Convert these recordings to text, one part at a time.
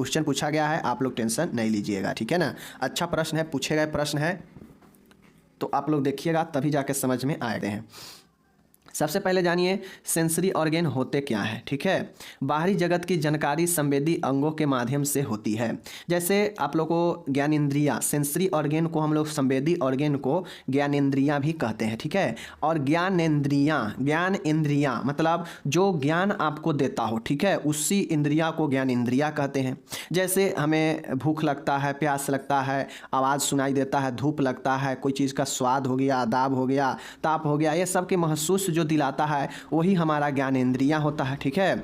Question पूछा गया है, आप लोग टेंशन नहीं लीजिएगा, ठीक है ना। अच्छा प्रश्न है, पूछे गए प्रश्न है, तो आप लोग देखिएगा तभी जाके समझ में आते हैं। सबसे पहले जानिए सेंसरी ऑर्गेन होते क्या है, ठीक है। बाहरी जगत की जानकारी संवेदी अंगों के माध्यम से होती है। जैसे आप लोग को ज्ञानेंद्रियां, सेंसरी ऑर्गेन को हम लोग संवेदी ऑर्गेन को ज्ञानेंद्रियां भी कहते हैं, ठीक है। और ज्ञान इंद्रियां मतलब जो ज्ञान आपको देता हो, ठीक है, उसी इंद्रिया को ज्ञान इंद्रिया कहते हैं। जैसे हमें भूख लगता है, प्यास लगता है, आवाज़ सुनाई देता है, धूप लगता है, कोई चीज़ का स्वाद हो गया, दाब हो गया, ताप हो गया, ये सब के महसूस जो दिलाता है वही हमारा ज्ञानेंद्रियां होता है, ठीक है।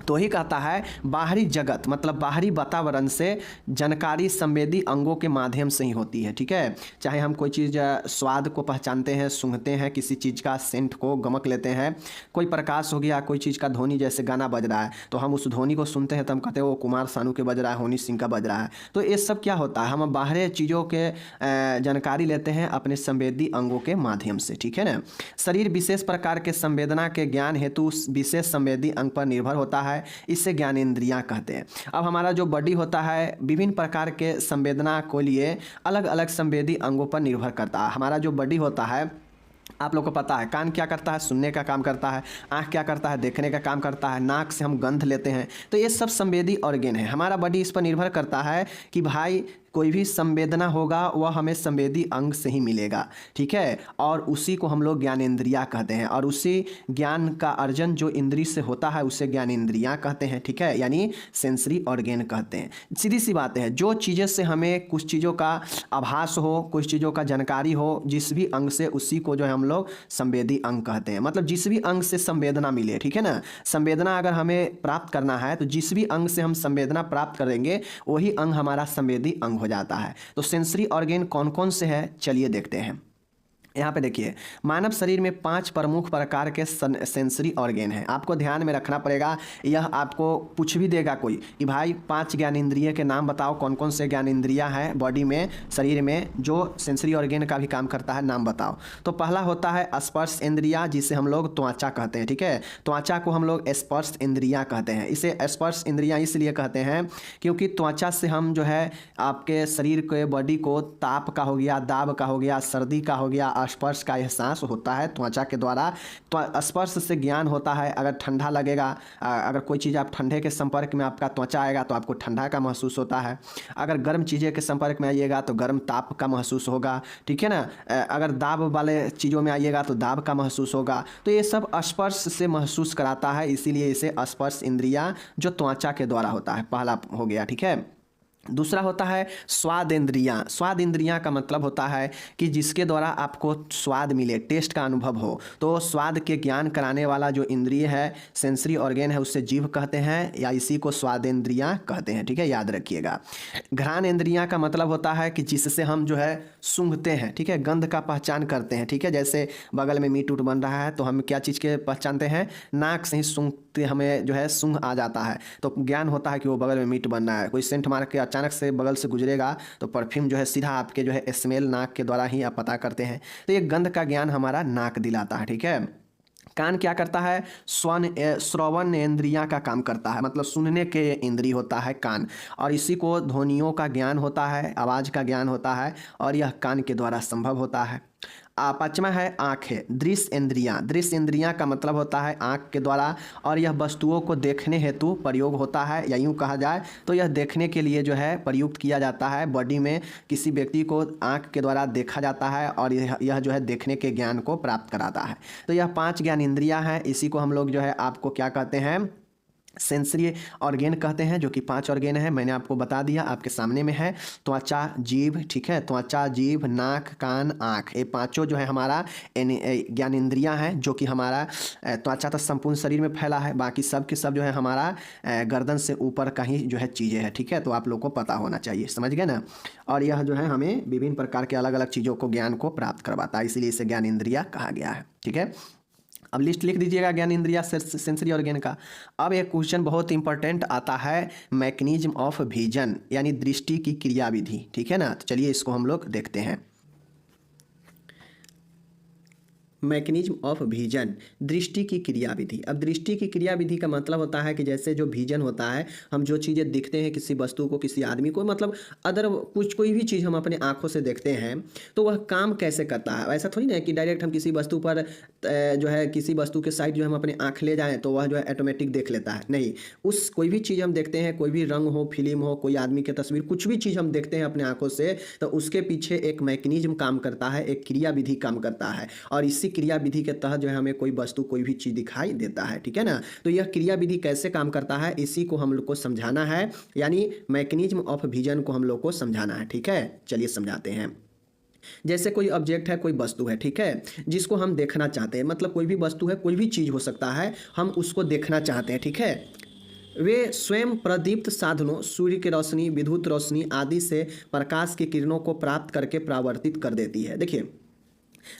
तो ही कहता है बाहरी जगत मतलब बाहरी वातावरण से जानकारी संवेदी अंगों के माध्यम से ही होती है, ठीक है। चाहे हम कोई चीज़ स्वाद को पहचानते हैं, सूंघते हैं, किसी चीज़ का सेंट को गमक लेते हैं, कोई प्रकाश हो गया, कोई चीज़ का ध्वनि, जैसे गाना बज रहा है तो हम उस ध्वनि को सुनते हैं तो हम कहते हैं वो कुमार सानू के बज रहा है, हनी सिंह का बज रहा है। तो ये सब क्या होता है, हम बाहरी चीज़ों के जानकारी लेते हैं अपने संवेदी अंगों के माध्यम से, ठीक है ना। शरीर विशेष प्रकार के संवेदना के ज्ञान हेतु विशेष संवेदी अंग पर निर्भर होता है, इससे ज्ञानेंद्रियां कहते हैं। अब हमारा जो बॉडी होता है विभिन्न प्रकार के संवेदना को लिए अलग अलग संवेदी अंगों पर निर्भर करता है। हमारा जो बॉडी होता है, आप लोग को पता है, कान क्या करता है, सुनने का काम करता है, आँख क्या करता है, देखने का काम करता है, नाक से हम गंध लेते हैं। तो ये सब संवेदी ऑर्गेन है। हमारा बॉडी इस पर निर्भर करता है कि भाई कोई भी संवेदना होगा वह हमें संवेदी अंग से ही मिलेगा, ठीक है। और उसी को हम लोग ज्ञानेंद्रियां कहते हैं, और उसी ज्ञान का अर्जन जो इंद्रिय से होता है उसे ज्ञानेंद्रियां कहते हैं, ठीक है, यानी सेंसरी ऑर्गेन कहते हैं। सीधी सी बात है, जो चीज़ें से हमें कुछ चीज़ों का आभास हो, कुछ चीज़ों का जानकारी हो जिस भी अंग से, उसी को जो है हम लोग संवेदी अंग कहते हैं। मतलब जिस भी अंग से संवेदना मिले, ठीक है ना। संवेदना अगर हमें प्राप्त करना है तो जिस भी अंग से हम संवेदना प्राप्त करेंगे वही अंग हमारा संवेदी अंग हो जाता है। तो सेंसरी ऑर्गेन कौन कौन से हैं, चलिए देखते हैं। यहाँ पे देखिए, मानव शरीर में 5 प्रमुख प्रकार के सेंसरी ऑर्गेन हैं। आपको ध्यान में रखना पड़ेगा, यह आपको पूछ भी देगा कोई कि भाई 5 ज्ञानेंद्रिय के नाम बताओ, कौन कौन से ज्ञानेंद्रियाँ हैं बॉडी में, शरीर में, जो सेंसरी ऑर्गेन का भी काम करता है, नाम बताओ। तो पहला होता है स्पर्श इंद्रिया, जिसे हम लोग त्वचा कहते हैं, ठीक है। त्वचा को हम लोग स्पर्श इंद्रिया कहते हैं। इसे स्पर्श इंद्रिया इसलिए कहते हैं क्योंकि त्वचा से हम जो है आपके शरीर के बॉडी को ताप का हो गया, दाब का हो गया, सर्दी का हो गया, स्पर्श का एहसास होता है त्वचा के द्वारा। तो स्पर्श से ज्ञान होता है, अगर ठंडा लगेगा, अगर कोई चीज़ आप ठंडे के संपर्क में आपका त्वचा आएगा तो आपको ठंडा का महसूस होता है। अगर गर्म चीज़ें के संपर्क में आइएगा तो गर्म ताप का महसूस होगा, ठीक है ना। अगर दाब वाले चीज़ों में आइएगा तो दाब का महसूस होगा। तो ये सब स्पर्श से महसूस कराता है, इसीलिए इसे स्पर्श इंद्रिया जो त्वचा के द्वारा होता है, पहला हो गया, ठीक है। दूसरा होता है स्वाद इंद्रियाँ। स्वाद इंद्रियाँ का मतलब होता है कि जिसके द्वारा आपको स्वाद मिले, टेस्ट का अनुभव हो। तो स्वाद के ज्ञान कराने वाला जो इंद्रिय है, सेंसरी ऑर्गेन है, उससे जीभ कहते हैं या इसी को स्वाद इंद्रियाँ कहते हैं, ठीक है, याद रखिएगा। घ्राण इंद्रियाँ का मतलब होता है कि जिससे हम जो है सूंघते हैं, ठीक है, गंध का पहचान करते हैं, ठीक है। जैसे बगल में मीट उट बन रहा है तो हम क्या चीज़ के पहचानते हैं, नाक से ही सूंघते, हमें जो है सूंघ आ जाता है तो ज्ञान होता है कि वो बगल में मीट बन रहा है। कोई सेंट मार के अचानक से बगल से गुजरेगा तो परफ्यूम जो है सीधा आपके जो है स्मेल नाक के द्वारा ही आप पता करते हैं। तो ये गंध का ज्ञान हमारा नाक दिलाता है, ठीक है। कान क्या करता है, श्रवण इंद्रियां का काम करता है, मतलब सुनने के इंद्रिय होता है कान, और इसी को ध्वनियों का ज्ञान होता है, आवाज़ का ज्ञान होता है, और यह कान के द्वारा संभव होता है। पांचवा है आँखें, दृश्य इंद्रियाँ। दृश्य इंद्रियाँ का मतलब होता है आँख के द्वारा, और यह वस्तुओं को देखने हेतु प्रयोग होता है, या यूँ कहा जाए तो यह देखने के लिए जो है प्रयुक्त किया जाता है। बॉडी में किसी व्यक्ति को आँख के द्वारा देखा जाता है और यह जो है देखने के ज्ञान को प्राप्त कराता है। तो यह 5 ज्ञान इंद्रियाँ हैं, इसी को हम लोग जो है आपको क्या कहते हैं, सेंसरी ऑर्गेन कहते हैं, जो कि 5 ऑर्गेन है। मैंने आपको बता दिया, आपके सामने में है। त्वचा, जीभ, ठीक है, त्वचा, जीभ, नाक, कान, आँख, ये पांचों जो है हमारा ज्ञान इंद्रियां हैं, जो कि हमारा त्वचा तो संपूर्ण शरीर में फैला है, बाकी सब के सब जो है हमारा गर्दन से ऊपर का ही जो है चीज़ें हैं, ठीक है। तो आप लोग को पता होना चाहिए, समझ गए ना। और यह जो है हमें विभिन्न प्रकार के अलग अलग चीज़ों को, ज्ञान को प्राप्त करवाता है, इसीलिए इसे ज्ञान इंद्रिया कहा गया है, ठीक है। अब लिस्ट लिख दीजिएगा ज्ञान इंद्रिया सेंसरी ऑर्गेन का। अब एक क्वेश्चन बहुत इंपॉर्टेंट आता है, मैकेनिज्म ऑफ विजन, यानी दृष्टि की क्रियाविधि, ठीक है ना। तो चलिए इसको हम लोग देखते हैं। मैकेनिज्म ऑफ विजन, दृष्टि की क्रियाविधि। अब दृष्टि की क्रियाविधि का मतलब होता है कि जैसे जो विजन होता है, हम जो चीज़ें दिखते हैं किसी वस्तु को, किसी आदमी को, मतलब अदर कुछ कोई भी चीज़ हम अपने आँखों से देखते हैं तो वह काम कैसे करता है। ऐसा थोड़ी ना है कि डायरेक्ट हम किसी वस्तु पर जो है किसी वस्तु के साइड जो हम अपने आँख ले जाएँ तो वह जो है ऑटोमेटिक देख लेता है, नहीं। उस कोई भी चीज़ हम देखते हैं, कोई भी रंग हो, फिल्म हो, कोई आदमी की तस्वीर, कुछ भी चीज़ हम देखते हैं अपने आँखों से, तो उसके पीछे एक मैकेनिज्म काम करता है, एक क्रियाविधि काम करता है, और इसी क्रियाविधि के तहत जो है हमें कोई वस्तु, कोई भी चीज़ दिखाई देता है, ठीक है ना। तो यह क्रियाविधि कैसे काम करता है, इसी को हम लोग को समझाना है, यानी मैकेनिज्म ऑफ विजन को हम लोग को समझाना है, ठीक है। चलिए समझाते हैं। जैसे कोई ऑब्जेक्ट है, कोई वस्तु है, ठीक है, जिसको हम देखना चाहते हैं, मतलब कोई भी वस्तु है, कोई भी चीज़ हो सकता है, हम उसको देखना चाहते हैं, ठीक है। वे स्वयं प्रदीप्त साधनों, सूर्य की रोशनी, विद्युत रोशनी आदि से प्रकाश की किरणों को प्राप्त करके परावर्तित कर देती है। देखिए,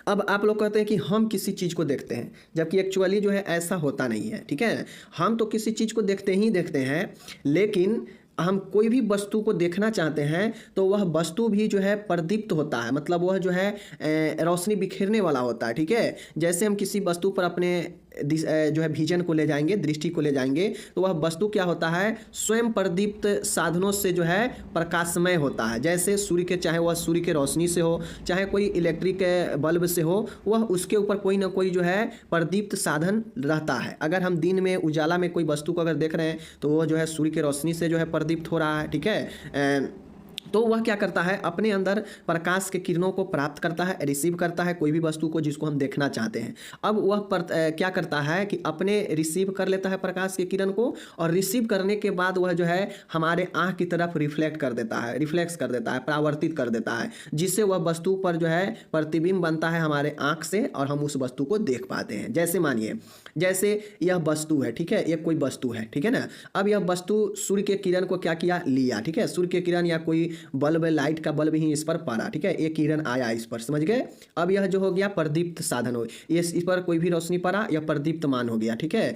अब आप लोग कहते हैं कि हम किसी चीज़ को देखते हैं, जबकि एक्चुअली जो है ऐसा होता नहीं है, ठीक है। हम तो किसी चीज़ को देखते ही देखते हैं, लेकिन हम कोई भी वस्तु को देखना चाहते हैं तो वह वस्तु भी जो है प्रदीप्त होता है, मतलब वह जो है रोशनी बिखेरने वाला होता है, ठीक है। जैसे हम किसी वस्तु पर अपने जो है विजन को ले जाएंगे, दृष्टि को ले जाएंगे, तो वह वस्तु क्या होता है, स्वयं प्रदीप्त साधनों से जो है प्रकाशमय होता है। जैसे सूर्य के, चाहे वह सूर्य के रोशनी से हो, चाहे कोई इलेक्ट्रिक बल्ब से हो, वह उसके ऊपर कोई ना कोई जो है प्रदीप्त साधन रहता है। अगर हम दिन में उजाला में कोई वस्तु को अगर देख रहे हैं तो वह जो है सूर्य के रोशनी से जो है प्रदीप्त हो रहा है, ठीक है। तो वह क्या करता है, अपने अंदर प्रकाश के किरणों को प्राप्त करता है, रिसीव करता है कोई भी वस्तु को जिसको हम देखना चाहते हैं। अब वह क्या करता है कि अपने रिसीव कर लेता है प्रकाश के किरण को, और रिसीव करने के बाद वह जो है हमारे आँख की तरफ रिफ्लेक्ट कर देता है, रिफ्लेक्स कर देता है, परावर्तित कर देता है, जिससे वह वस्तु पर जो है प्रतिबिंब बनता है हमारे आँख से, और हम उस वस्तु को देख पाते हैं। जैसे मानिए, जैसे यह वस्तु है, ठीक है, यह कोई वस्तु है, ठीक है ना। अब यह वस्तु सूर्य के किरण को क्या किया, लिया, ठीक है। सूर्य के किरण या कोई बल्ब, लाइट का बल्ब ही इस पर पड़ा, ठीक है, एक किरण आया इस पर, समझ गए। अब यह जो हो गया प्रदीप्त साधन हो, इस पर कोई भी रोशनी पड़ा, यह प्रदीप्तमान हो गया, ठीक है।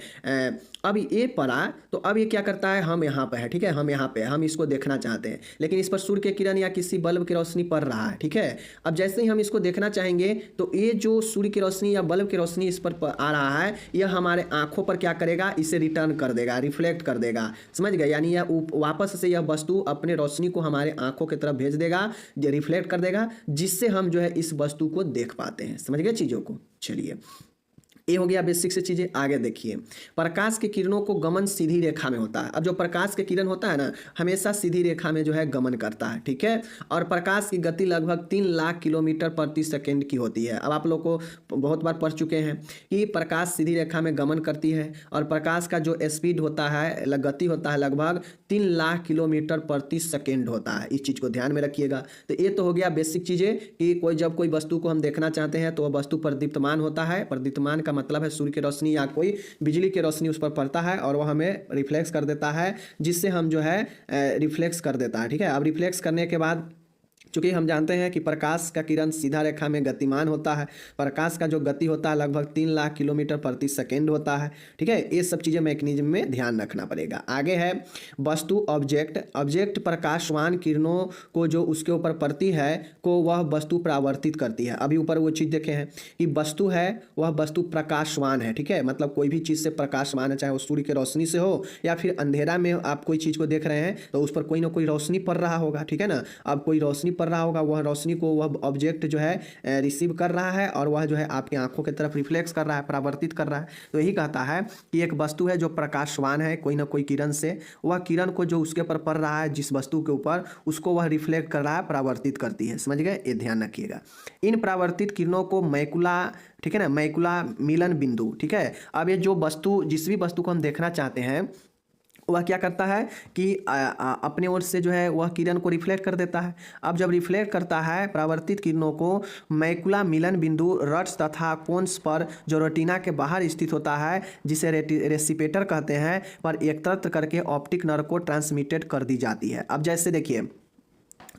अब ये पड़ा तो अब ये क्या करता है, हम यहाँ पे है, ठीक है, हम यहाँ पे, हम इसको देखना चाहते हैं, लेकिन इस पर सूर्य के किरण या किसी बल्ब की रोशनी पड़ रहा है, ठीक है। अब जैसे ही हम इसको देखना चाहेंगे तो ये जो सूर्य की रोशनी या बल्ब की रोशनी इस पर आ रहा है, यह हमारे आंखों पर क्या करेगा, इसे रिटर्न कर देगा, रिफ्लेक्ट कर देगा, समझ गए। यानी यह वापस से यह वस्तु अपने रोशनी को हमारे आंखों की तरफ भेज देगा, रिफ्लेक्ट कर देगा, जिससे हम जो है इस वस्तु को देख पाते हैं, समझ गए चीज़ों को। चलिए, ये हो गया बेसिक से चीज़ें। आगे देखिए, प्रकाश के किरणों को गमन सीधी रेखा में होता है। अब जो प्रकाश के किरण होता है ना, हमेशा सीधी रेखा में जो है गमन करता है, ठीक है। और प्रकाश की गति लगभग 3 लाख किलोमीटर प्रति सेकेंड की होती है। अब आप लोग को बहुत बार पढ़ चुके हैं कि प्रकाश सीधी रेखा में गमन करती है, और प्रकाश का जो स्पीड होता है, गति होता है, लगभग 3 लाख किलोमीटर प्रति सेकेंड होता है। इस चीज़ को ध्यान में रखिएगा। तो ये तो हो गया बेसिक चीज़ें कि जब कोई वस्तु को हम देखना चाहते हैं तो वह वस्तु प्रदीप्तमान होता है। प्रदीप्तमान का मतलब है सूर्य की रोशनी या कोई बिजली की रोशनी उस पर पड़ता है और वह हमें रिफ्लेक्स कर देता है, जिससे हम जो है रिफ्लेक्स कर देता है, ठीक है। अब रिफ्लेक्स करने के बाद, चूँकि हम जानते हैं कि प्रकाश का किरण सीधा रेखा में गतिमान होता है, प्रकाश का जो गति होता है लगभग 3 लाख किलोमीटर प्रति सेकेंड होता है, ठीक है। ये सब चीज़ें मैकेनिज्म में ध्यान रखना पड़ेगा। आगे है वस्तु, ऑब्जेक्ट। ऑब्जेक्ट प्रकाशवान किरणों को जो उसके ऊपर पड़ती है को वह वस्तु परावर्तित करती है। अभी ऊपर वो चीज़ देखे हैं कि वस्तु है, वह वस्तु प्रकाशवान है, ठीक है, मतलब कोई भी चीज़ से प्रकाशवान है, चाहे वो सूर्य की रोशनी से हो या फिर अंधेरा में आप कोई चीज़ को देख रहे हैं तो उस पर कोई ना कोई रोशनी पड़ रहा होगा, ठीक है ना। अब कोई रोशनी पड़ रहा होगा, वह रोशनी को वह ऑब्जेक्ट जो है रिसीव कर रहा है, और वह जो है आपकी आंखों की तरफ रिफ्लेक्स कर रहा है, परावर्तित कर रहा है। तो यही कहता है कि एक वस्तु है जो प्रकाशवान है कोई ना कोई किरण से, वह किरण को जो उसके ऊपर पड़ रहा है, जिस वस्तु के ऊपर, उसको वह रिफ्लेक्ट कर रहा है, परावर्तित करती है, समझ गए। ये ध्यान रखिएगा। इन परावर्तित किरणों को मैकुला, ठीक है ना, मैकुला मिलन बिंदु, ठीक है। अब ये जो वस्तु, जिस भी वस्तु को हम देखना चाहते हैं, वह क्या करता है कि अपने ओर से जो है वह किरण को रिफ्लेक्ट कर देता है। अब जब रिफ्लेक्ट करता है परावर्तित किरणों को मैकुला मिलन बिंदु रट्स तथा कोन्स पर, जो रेटिना के बाहर स्थित होता है, जिसे रेसिपेटर कहते हैं, पर एकत्र करके ऑप्टिक नर्व को ट्रांसमिटेड कर दी जाती है। अब जैसे देखिए,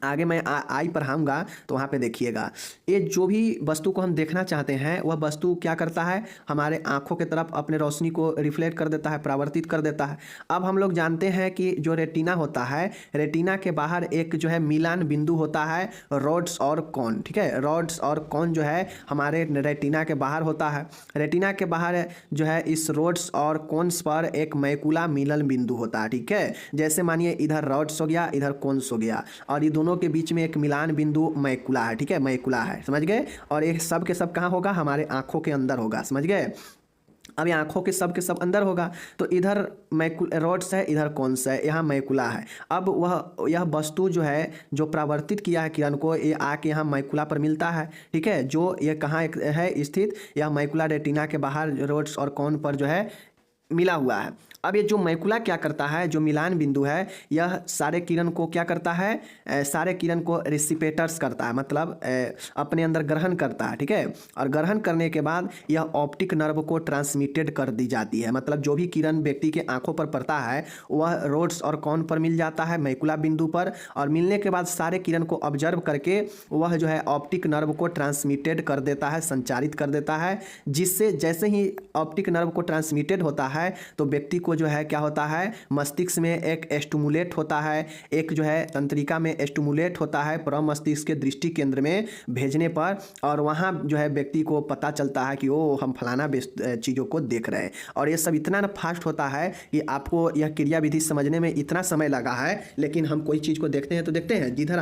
आगे मैं आई पढ़ाऊँगा तो वहाँ पे देखिएगा, ये जो भी वस्तु को हम देखना चाहते हैं वह वस्तु क्या करता है, हमारे आँखों की तरफ अपने रोशनी को रिफ्लेक्ट कर देता है, परावर्तित कर देता है। अब हम लोग जानते हैं कि जो रेटिना होता है, रेटिना के बाहर एक जो है मिलान बिंदु होता है, रोड्स और कोन, ठीक है। रोड्स और कोन जो है हमारे रेटिना के बाहर होता है। रेटिना के बाहर जो है इस रोड्स और कोन्स पर एक मैकुला मिलन बिंदु होता है, ठीक है। जैसे मानिए इधर रोड्स हो गया, इधर कोन्स हो गया, और ये दोनों के बीच में एक मिलान बिंदु मैकुला है, ठीक है, मैकुला है, समझ गए। और ये सब के सब कहाँ होगा, हमारे आंखों के अंदर होगा, समझ गए। अब ये आंखों के सब अंदर होगा, तो इधर रोड्स है, इधर कोन्स है, यहाँ मैकुला है। अब यह वस्तु जो है जो परावर्तित किया है किरण को, ये आके यहाँ मैकुला पर मिलता है, ठीक है। जो ये कहाँ है स्थित, यह मैकुला रेटिना के बाहर रोड्स और कोन पर जो है मिला हुआ है। अब ये जो मैकुला क्या करता है, जो मिलान बिंदु है, यह सारे किरण को क्या करता है, सारे किरण को रिसिपेटर्स करता है, मतलब अपने अंदर ग्रहण करता है, ठीक है। और ग्रहण करने के बाद यह ऑप्टिक नर्व को ट्रांसमिटेड कर दी जाती है, मतलब जो भी किरण व्यक्ति के आंखों पर पड़ता है वह रोड्स और कोन पर मिल जाता है, मैकुला बिंदु पर। और मिलने के बाद सारे किरण को ऑब्जर्व करके वह जो है ऑप्टिक नर्व को ट्रांसमिटेड कर देता है, संचारित कर देता है, जिससे जैसे ही ऑप्टिक नर्व को ट्रांसमिटेड होता है तो व्यक्ति को जो है क्या होता है, मस्तिष्क में एक एस्टुमुलेट होता है, एक जो है तंत्रिका में एस्टुमुलेट होता है प्रमस्तिष्क के दृष्टि केंद्र में भेजने पर, और वहाँ जो है व्यक्ति को पता चलता है कि ओ हम फलाना चीज़ों को देख रहे हैं। और ये सब इतना फास्ट होता है कि आपको यह क्रिया विधि समझने में इतना समय लगा है, लेकिन हम कोई चीज़ को देखते हैं तो देखते हैं, जिधर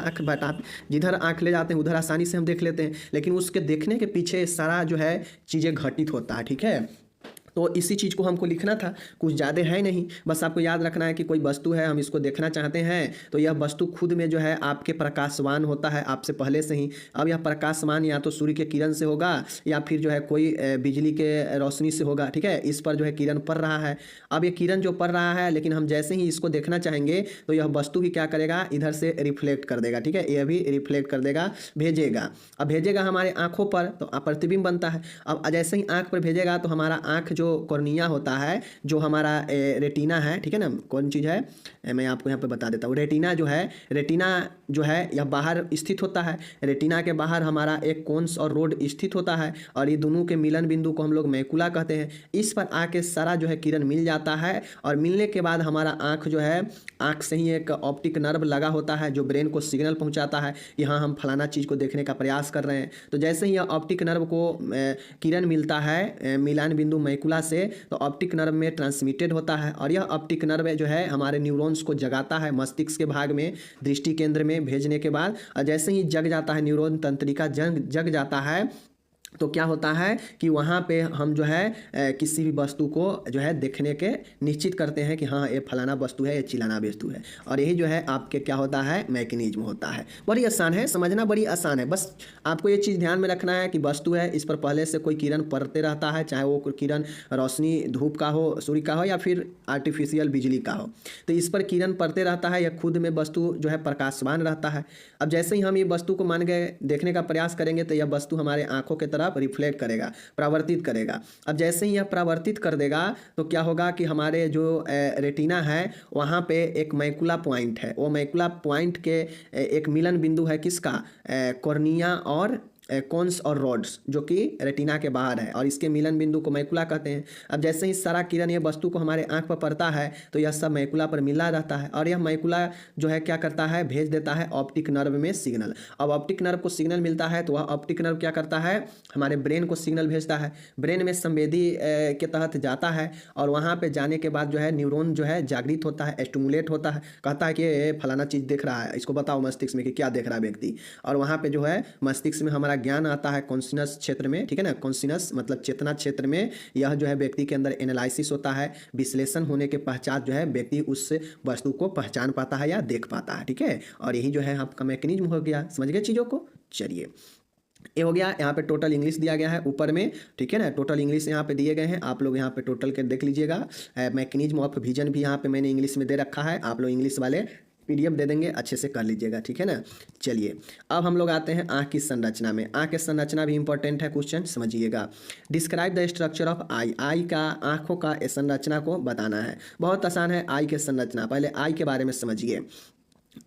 आँख ले जाते हैं उधर आसानी से हम देख लेते हैं, लेकिन उसके देखने के पीछे सारा जो है चीज़ें घटित होता है, ठीक है। तो इसी चीज़ को हमको लिखना था, कुछ ज़्यादा है नहीं, बस आपको याद रखना है कि कोई वस्तु है, हम इसको देखना चाहते हैं, तो यह वस्तु खुद में जो है आपके प्रकाशवान होता है आपसे पहले से ही। अब यह प्रकाशवान या तो सूर्य के किरण से होगा या फिर जो है कोई बिजली के रोशनी से होगा, ठीक है। इस पर जो है किरण पड़ रहा है। अब ये किरण जो पड़ रहा है, लेकिन हम जैसे ही इसको देखना चाहेंगे तो यह वस्तु भी क्या करेगा, इधर से रिफ्लेक्ट कर देगा, ठीक है। यह भी रिफ्लेक्ट कर देगा, भेजेगा। अब भेजेगा हमारे आँखों पर तो प्रतिबिंब बनता है। अब जैसे ही आँख पर भेजेगा तो हमारा आँख जो कॉर्निया होता है, जो हमारा रेटिना है, ठीक है ना, कौन चीज़ है मैं आपको यहाँ पे बता देता हूँ। रेटिना जो है यह बाहर स्थित होता है। रेटिना के बाहर हमारा एक कोन्स और रोड स्थित होता है, और ये दोनों के मिलन बिंदु को हम लोग मैकुला कहते हैं। इस पर आके सारा जो है किरण मिल जाता है, और मिलने के बाद हमारा आँख जो है, आँख से ही एक ऑप्टिक नर्व लगा होता है जो ब्रेन को सिग्नल पहुँचाता है कि हाँ हम फलाना चीज़ को देखने का प्रयास कर रहे हैं। तो जैसे ही यह ऑप्टिक नर्व को किरण मिलता है मिलान बिंदु मैकुला से, तो ऑप्टिक नर्व में ट्रांसमिटेड होता है, और यह ऑप्टिक नर्व जो है हमारे न्यूरॉन्स को जगाता है मस्तिष्क के भाग में, दृष्टि केंद्र में भेजने के बाद। और जैसे ही जग जाता है, न्यूरॉन तंत्रिका जग जाता है, तो क्या होता है कि वहाँ पे हम जो है किसी भी वस्तु को जो है देखने के निश्चित करते हैं कि हाँ ये फलाना वस्तु है, ये चिलाना वस्तु है। और यही जो है आपके क्या होता है, मैकेनिज्म होता है। बड़ी आसान है, समझना बड़ी आसान है। बस आपको ये चीज़ ध्यान में रखना है कि वस्तु है, इस पर पहले से कोई किरण पड़ते रहता है, चाहे वो किरण रोशनी धूप का हो, सूर्य का हो, या फिर आर्टिफिशियल बिजली का हो। तो इस पर किरण पड़ते रहता है, या खुद में वस्तु जो है प्रकाशवान रहता है। अब जैसे ही हम ये वस्तु को मान गए देखने का प्रयास करेंगे तो यह वस्तु हमारे आँखों के तरफ रिफ्लेक्ट करेगा, परावर्तित करेगा। अब जैसे ही यह परावर्तित कर देगा तो क्या होगा कि हमारे जो रेटिना है वहाँ पे एक मैकुला पॉइंट है, वो मैकुला पॉइंट के एक मिलन बिंदु है किसका, कॉर्निया और कोन्स और रोड्स, जो कि रेटिना के बाहर है, और इसके मिलन बिंदु को मैकुला कहते हैं। अब जैसे ही सारा किरण ये वस्तु को हमारे आंख पर पड़ता है तो यह सब मैकुला पर मिला रहता है, और यह मैकुला जो है क्या करता है, भेज देता है ऑप्टिक नर्व में सिग्नल। अब ऑप्टिक नर्व को सिग्नल मिलता है तो वह ऑप्टिक नर्व क्या करता है, हमारे ब्रेन को सिग्नल भेजता है। ब्रेन में संवेदी के तहत जाता है, और वहाँ पर जाने के बाद जो है न्यूरॉन जो है जागृत होता है, एस्टिमुलेट होता है, कहता है कि फलाना चीज़ देख रहा है, इसको बताओ मस्तिष्क में कि क्या देख रहा है व्यक्ति। और वहाँ पर जो है मस्तिष्क में हमारा ज्ञान आता है कॉन्शियस क्षेत्र में, ठीक है ना। कॉन्शियस मतलब चेतना क्षेत्र में यह जो है व्यक्ति के अंदर एनालिसिस होता है, विश्लेषण होने के पश्चात जो है व्यक्ति उस वस्तु को पहचान पाता है या देख पाता है, ठीक है। और यही जो है आपका मैकेनिज्म हो गया, समझ गए चीज़ों को। चलिए ये हो गया। यहाँ पे टोटल इंग्लिश दिया गया है ऊपर में, ठीक है ना, टोटल इंग्लिश यहाँ पे दिए गए हैं, आप लोग यहाँ पे टोटल के देख लीजिएगा। मैकेनिज्म ऑफ विजन भी यहाँ पे मैंने इंग्लिश में दे रखा है, आप लोग इंग्लिश वाले PDF दे देंगे, अच्छे से कर लीजिएगा, ठीक है ना। चलिए अब हम लोग आते हैं आँख की संरचना में। आँख की संरचना भी इंपॉर्टेंट है, क्वेश्चन समझिएगा। डिस्क्राइब द स्ट्रक्चर ऑफ आई। आई का, आँखों का संरचना को बताना है। बहुत आसान है आई के संरचना, पहले आई के बारे में समझिए।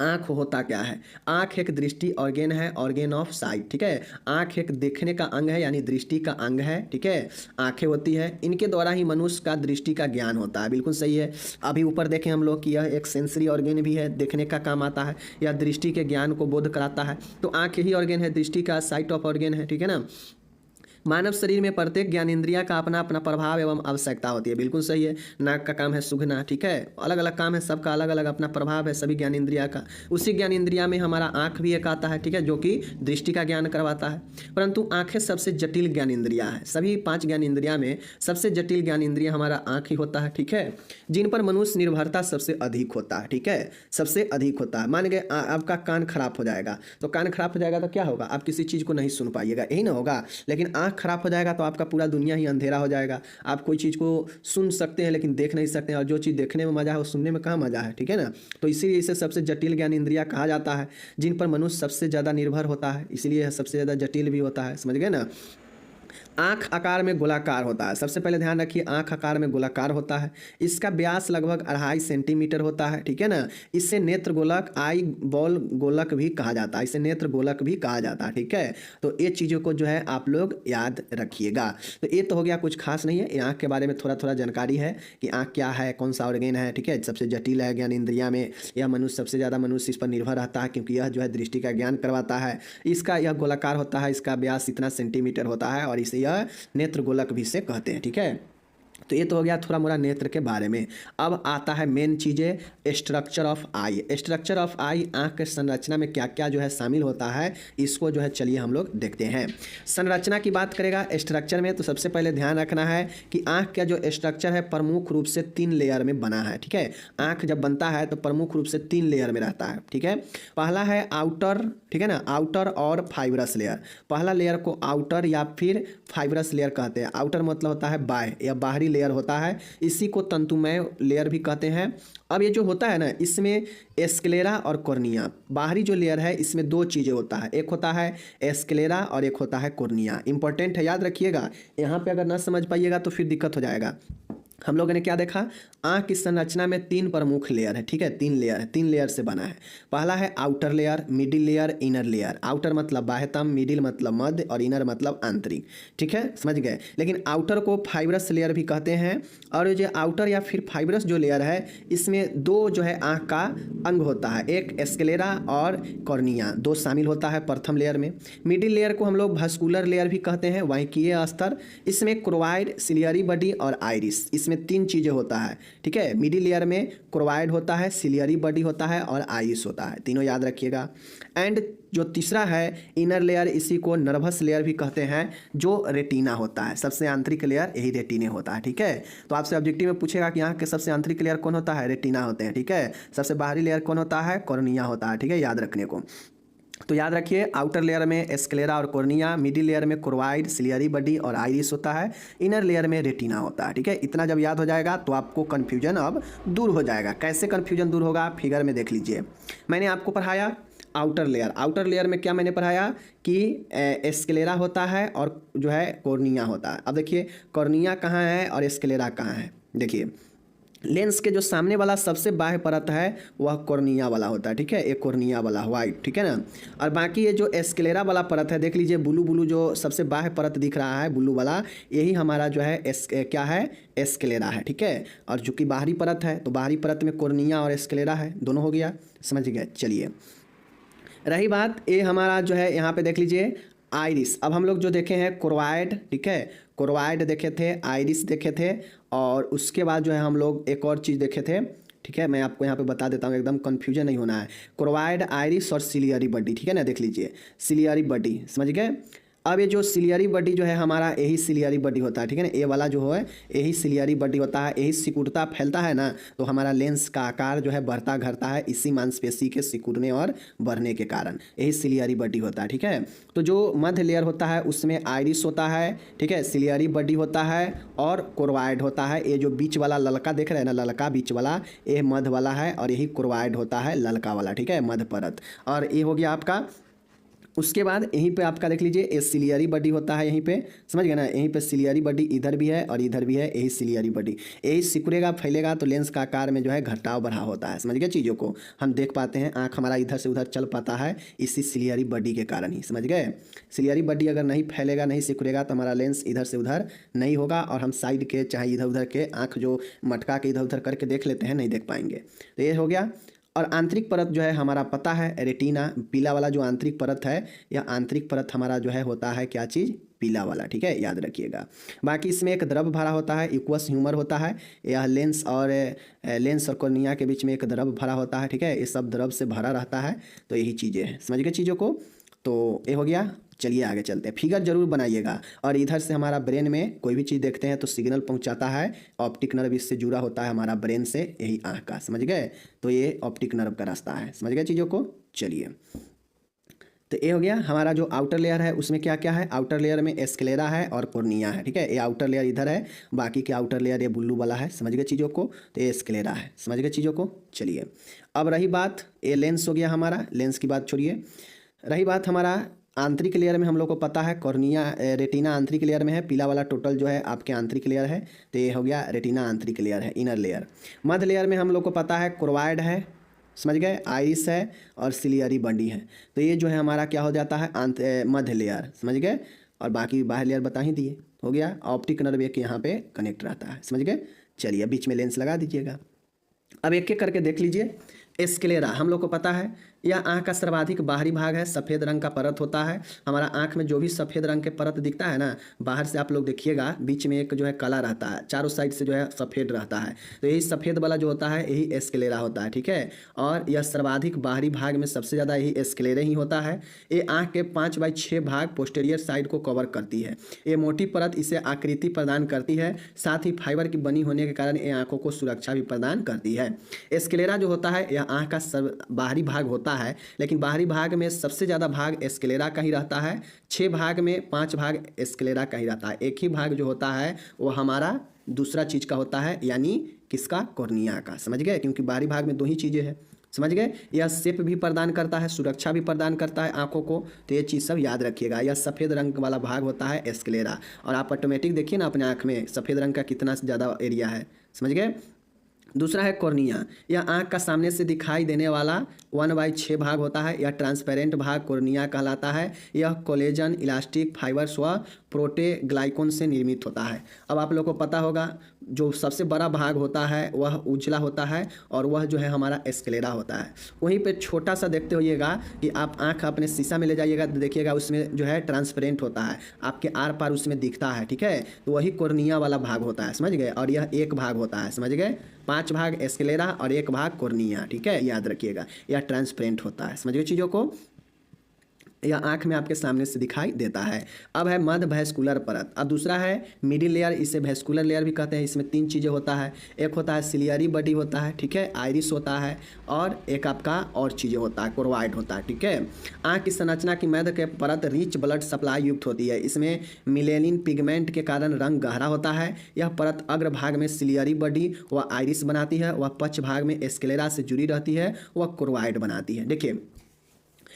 आँख होता क्या है? आँख एक दृष्टि ऑर्गेन है, ऑर्गेन ऑफ साइट, ठीक है। आँख एक देखने का अंग है, यानी दृष्टि का अंग है, ठीक है। आँखें होती है, इनके द्वारा ही मनुष्य का दृष्टि का ज्ञान होता है, बिल्कुल सही है। अभी ऊपर देखें हम लोग कि यह एक सेंसरी ऑर्गेन भी है, देखने का काम आता है, या दृष्टि के ज्ञान को बोध कराता है। तो आँख ही ऑर्गेन है, दृष्टि का साइट ऑफ ऑर्गेन है, ठीक है ना। मानव शरीर में प्रत्येक ज्ञानेंद्रिया का अपना अपना प्रभाव एवं आवश्यकता होती है, बिल्कुल सही है। नाक का काम है सूंघना, ठीक है। अलग अलग काम है, सबका अलग अलग अपना प्रभाव है सभी ज्ञानेंद्रिया का। उसी ज्ञानेंद्रिया में हमारा आँख भी एक आता है, ठीक है, जो कि दृष्टि का ज्ञान करवाता है। परंतु आँखें सबसे जटिल ज्ञानेंद्रिया है, सभी 5 ज्ञानेंद्रिया में सबसे जटिल ज्ञानेंद्रिया हमारा आँख ही होता है, ठीक है, जिन पर मनुष्य निर्भरता सबसे अधिक होता है, ठीक है, सबसे अधिक होता है। मान गए आपका कान खराब हो जाएगा, तो कान खराब हो जाएगा तो क्या होगा? आप किसी चीज़ को नहीं सुन पाइएगा, यही ना होगा। लेकिन आँख खराब हो जाएगा तो आपका पूरा दुनिया ही अंधेरा हो जाएगा। आप कोई चीज़ को सुन सकते हैं लेकिन देख नहीं सकते हैं, और जो चीज़ देखने में मजा है वो सुनने में कहाँ मजा है, ठीक है ना। तो इसीलिए इसे सबसे जटिल ज्ञान इंद्रिया कहा जाता है, जिन पर मनुष्य सबसे ज़्यादा निर्भर होता है, इसलिए यह सबसे ज़्यादा जटिल भी होता है, समझ गए ना। आँख आकार में गोलाकार होता है, सबसे पहले ध्यान रखिए, आँख आकार में गोलाकार होता है। इसका व्यास लगभग 2.5 सेंटीमीटर होता है, ठीक है ना। इसे नेत्र गोलक, आई बॉल गोलक भी कहा जाता है, इसे नेत्र गोलक भी कहा जाता है, ठीक है। तो ये चीज़ों को जो है आप लोग याद रखिएगा। तो ये तो हो गया, कुछ खास नहीं है, ये आँख के बारे में थोड़ा थोड़ा जानकारी है कि आँख क्या है, कौन सा ऑर्गेन है, ठीक है, सबसे जटिल है ज्ञान इंद्रिया में। यह मनुष्य सबसे ज़्यादा मनुष्य इस पर निर्भर रहता है, क्योंकि यह जो है दृष्टि का ज्ञान करवाता है। इसका यह गोलाकार होता है, इसका व्यास इतना सेंटीमीटर होता है, और इसे यह नेत्र गोलक भी से कहते हैं, ठीक है। तो ये तो हो गया थोड़ा मोड़ा नेत्र के बारे में। अब आता है मेन चीज़ें, structure of eye. Structure of eye, आँख के संरचना में क्या क्या जो है शामिल होता है, इसको जो है चलिए हम लोग देखते हैं। संरचना की बात करेगा स्ट्रक्चर में, तो सबसे पहले ध्यान रखना है कि आँख का जो स्ट्रक्चर है प्रमुख रूप से 3 लेयर में बना है, ठीक है। आँख जब बनता है तो प्रमुख रूप से 3 लेयर में रहता है, ठीक है। पहला है आउटर, ठीक है ना, आउटर और फाइब्रस लेयर। पहला लेयर को आउटर या फिर फाइब्रस लेयर कहते हैं। आउटर मतलब होता है बाह्य या बाहरी लेयर होता है, इसी को तंतुमय लेयर भी कहते हैं। अब ये जो होता है ना, इसमें एस्क्लेरा और कॉर्निया, बाहरी जो लेयर है इसमें 2 चीज़ें होता है, एक होता है एस्क्लेरा और एक होता है कॉर्निया। इंपॉर्टेंट है, याद रखिएगा। यहाँ पे अगर ना समझ पाइएगा तो फिर दिक्कत हो जाएगा। हम लोगों ने क्या देखा, आँख की संरचना में 3 प्रमुख लेयर है, ठीक है, 3 लेयर है, 3 लेयर से बना है। पहला है outer layer, middle layer, inner layer. Outer मतलब बाह्यतम, मिडिल मतलब मध्य, और इनर मतलब आंतरिक, ठीक है, समझ गए। लेकिन आउटर को फाइब्रस लेयर भी कहते हैं। और ये जो आउटर या फिर फाइब्रस जो लेयर है, इसमें 2 जो है आँख का अंग होता है, एक एस्क्लेरा और कॉर्निया, 2 शामिल होता है प्रथम लेयर में। मिडिल लेयर को हम लोग भास्कुलर लेयर भी कहते हैं, वाहिकीय स्तर। इसमें क्रोवाइड, सिलियरी बॉडी और आइरिस, इसमें 3 चीज़ें होता है, ठीक है। मिडिल लेयर में क्रोवाइड होता है, सिलियरी बॉडी होता है और आइरिस होता है, तीनों याद रखिएगा। एंड जो तीसरा है इनर लेयर, इसी को नर्वस लेयर भी कहते हैं, जो रेटिना होता है। सबसे आंतरिक लेयर यही रेटिने होता है, ठीक है। तो आपसे ऑब्जेक्टिव में पूछेगा कि यहाँ के सबसे आंतरिक लेयर कौन होता है, रेटिना होते हैं, ठीक है। सबसे बाहरी लेयर कौन होता है, कॉर्निया होता है, ठीक है, याद रखने को। तो याद रखिए, आउटर लेयर में एस्क्लेरा और कॉर्निया, मिडिल लेयर में क्रोवाइड, सिलियरी बॉडी और आइरिस होता है, इनर लेयर में रेटिना होता है, ठीक है। इतना जब याद हो जाएगा तो आपको कन्फ्यूजन अब दूर हो जाएगा। कैसे कन्फ्यूजन दूर होगा, फिगर में देख लीजिए। मैंने आपको पढ़ाया आउटर लेयर, आउटर लेयर में क्या मैंने पढ़ाया कि एस्क्लेरा होता है और जो है कॉर्निया होता है। अब देखिए कॉर्निया कहाँ है और एस्क्लेरा कहाँ है। देखिए लेंस के जो सामने वाला सबसे बाह्य परत है वह कॉर्निया वाला होता है, ठीक है, एक कॉर्निया वाला व्हाइट, ठीक है ना। और बाकी ये जो एस्क्लेरा वाला परत है, देख लीजिए ब्लू ब्लू जो सबसे बाह्य परत दिख रहा है ब्लू वाला, यही हमारा जो है क्या है, एस्क्लेरा है, ठीक है। और चूँकि बाहरी परत है तो बाहरी परत में कॉर्निया और एस्क्लेरा है, दोनों हो गया, समझ गए। चलिए रही बात ये हमारा जो है, यहाँ पे देख लीजिए आइरिस। अब हम लोग जो देखे हैं क्रोवाइड, ठीक है, क्रोवाइड देखे थे, आइरिस देखे थे, और उसके बाद जो है हम लोग एक और चीज़ देखे थे, ठीक है, मैं आपको यहाँ पे बता देता हूँ, एकदम कन्फ्यूजन नहीं होना है। क्रोवाइड, आइरिस और सिलियरी बॉडी, ठीक है ना, देख लीजिए सिलियरी बॉडी, समझ गए। अब ये जो सिलियरी बॉडी जो है हमारा, यही सिलियरी बॉडी होता है, ठीक है ना, ये वाला जो है यही सिलियरी बॉडी होता है। यही सिकुड़ता फैलता है ना, तो हमारा लेंस का आकार जो है बढ़ता घटता है इसी मांसपेशी के सिकुड़ने और बढ़ने के कारण, यही सिलियरी बॉडी होता है, ठीक है। तो जो मध्य लेयर होता है उसमें आइरिस होता है, ठीक है, सिलियरी बॉडी होता है और क्रोवाइड होता है। ये जो बीच वाला ललका देख रहे हैं ना, ललका बीच वाला, ये मध्य वाला है, और यही क्रोवाइड होता है ललका वाला, ठीक है, मध्य परत। और ये हो गया आपका उसके बाद यहीं पे आपका देख लीजिए ये सिलियरी बॉडी होता है, यहीं पे समझ गए ना, यहीं पे सिलियरी बॉडी इधर भी है और इधर भी है, यही सिलियरी बॉडी। यही सिकुड़ेगा फैलेगा तो लेंस का आकार में जो है घटाव बढ़ाव होता है। समझ गए, चीज़ों को हम देख पाते हैं, आँख हमारा इधर से उधर चल पाता है इसी सिलियरी बॉडी के कारण ही। समझ गए, सिलियरी बॉडी अगर नहीं फैलेगा नहीं सिकुड़ेगा तो हमारा लेंस इधर से उधर नहीं होगा और हम साइड के चाहे इधर उधर के आँख जो मटका के इधर उधर करके देख लेते हैं नहीं देख पाएंगे। तो ये हो गया। और आंतरिक परत जो है हमारा पता है रेटिना, पीला वाला जो आंतरिक परत है, यह आंतरिक परत हमारा जो है होता है क्या चीज़, पीला वाला। ठीक है, याद रखिएगा। बाकी इसमें एक द्रव भरा होता है, इक्वस ह्यूमर होता है। यह लेंस और कॉर्निया के बीच में एक द्रव भरा होता है। ठीक है, ये सब द्रव से भरा रहता है। तो यही चीज़ें हैं, समझ गए चीज़ों को। तो ये हो गया। चलिए आगे चलते हैं, फिगर जरूर बनाइएगा। और इधर से हमारा ब्रेन में कोई भी चीज़ देखते हैं तो सिग्नल पहुंचाता है, ऑप्टिक नर्व इससे जुड़ा होता है हमारा ब्रेन से, यही आँख का। समझ गए, तो ये ऑप्टिक नर्व का रास्ता है। समझ गए चीज़ों को। चलिए, तो ये हो गया हमारा जो आउटर लेयर है, उसमें क्या क्या है, आउटर लेयर में स्क्लेरा है और कॉर्निया है। ठीक है, ये आउटर लेयर इधर है, बाकी के आउटर लेयर ये ब्लू वाला है। समझ गए चीज़ों को, तो ये स्क्लेरा है। समझ गए चीज़ों को। चलिए, अब रही बात, ये लेंस हो गया हमारा, लेंस की बात छोड़िए। रही बात हमारा आंतरिक लेयर में, हम लोग को पता है कॉर्निया, रेटिना आंतरिक लेयर में है, पीला वाला टोटल जो है आपके आंतरिक लेयर है। तो ये हो गया रेटिना आंतरिक लेयर है, इनर लेयर। मध्य लेयर में हम लोग को पता है कोर्वाइड है, समझ गए, आइरिस है और सिलियरी बॉडी है। तो ये जो है हमारा क्या हो जाता है, मध्य लेयर। समझ गए, और बाकी बाहर लेयर बता ही दिए। हो गया, ऑप्टिक नर्व एक यहाँ पे कनेक्ट रहता है। समझ गए। चलिए, बीच में लेंस लगा दीजिएगा। अब एक एक करके देख लीजिए। स्क्लेरा हम लोग को पता है, यह आँख का सर्वाधिक बाहरी भाग है, सफ़ेद रंग का परत होता है। हमारा आँख में जो भी सफ़ेद रंग के परत दिखता है ना, बाहर से आप लोग देखिएगा बीच में एक जो है काला रहता है, चारों साइड से जो है सफ़ेद रहता है। तो यही सफ़ेद वाला जो होता है यही स्क्लेरा होता है। ठीक है, और यह सर्वाधिक बाहरी भाग में सबसे ज़्यादा यही स्क्लेरा ही होता है। ये आँख के 5/6 भाग पोस्टेरियर साइड को कवर करती है। ये मोटी परत इसे आकृति प्रदान करती है, साथ ही फाइबर की बनी होने के कारण ये आँखों को सुरक्षा भी प्रदान करती है। स्क्लेरा जो होता है यह आँख का बाहरी भाग होता है, लेकिन बाहरी भाग में सबसे ज़्यादा भाग स्क्लेरा का ही रहता है। 6 भाग में 5 भाग स्क्लेरा का ही रहता है। एक ही भाग जो होता है वो हमारा दूसरा चीज़ का होता है, यानी किसका, कॉर्निया का। समझ गए, क्योंकि बाहरी भाग में 2 ही चीज़ें हैं। समझ गए, यह शेप भी प्रदान करता है, सुरक्षा भी प्रदान करता है आंखों को। तो ये चीज़ सब याद रखिएगा। यह सफ़ेद रंग वाला भाग होता है स्क्लेरा, और आप ऑटोमेटिक देखिए ना अपने आँख में सफ़ेद रंग का कितना ज़्यादा एरिया है। समझ गए। दूसरा है कॉर्निया, यह आँख का सामने से दिखाई देने वाला 1/6 भाग होता है। यह ट्रांसपेरेंट भाग कॉर्निया कहलाता है। यह कोलेजन, इलास्टिक फाइबर्स व प्रोटेग्लाइकोन से निर्मित होता है। अब आप लोग को पता होगा जो सबसे बड़ा भाग होता है वह उजला होता है, और वह जो है हमारा स्क्लेरा होता है। वहीं पे छोटा सा देखते होइएगा कि आप आँख अपने शीशा में ले जाइएगा तो देखिएगा उसमें जो है ट्रांसपेरेंट होता है, आपके आर पार उसमें दिखता है। ठीक है, तो वही कॉर्निया वाला भाग होता है। समझ गए, और यह एक भाग होता है। समझ गए, 5 भाग स्क्लेरा और 1 भाग कॉर्निया। ठीक है, याद रखिएगा, यह ट्रांसपेरेंट होता है। समझ गए चीज़ों को। यह आँख में आपके सामने से दिखाई देता है। अब है मध्य वैस्कुलर परत। अब दूसरा है मिडिल लेयर, इसे वैस्कुलर लेयर भी कहते हैं। इसमें 3 चीज़ें होता है, एक होता है सिलियरी बॉडी होता है, ठीक है, आइरिस होता है, और एक आपका और चीज़ें होता है, कोर्वाइड होता है। ठीक है, आँख की संरचना की मध्य के परत रिच ब्लड सप्लाई युक्त होती है। इसमें मिलेनिन पिगमेंट के कारण रंग गहरा होता है। यह परत अग्रभाग में सिलियरी बॉडी व आइरिस बनाती है, वह पश्च भाग में स्क्लेरा से जुड़ी रहती है, वह कोर्वाइड बनाती है। देखिए,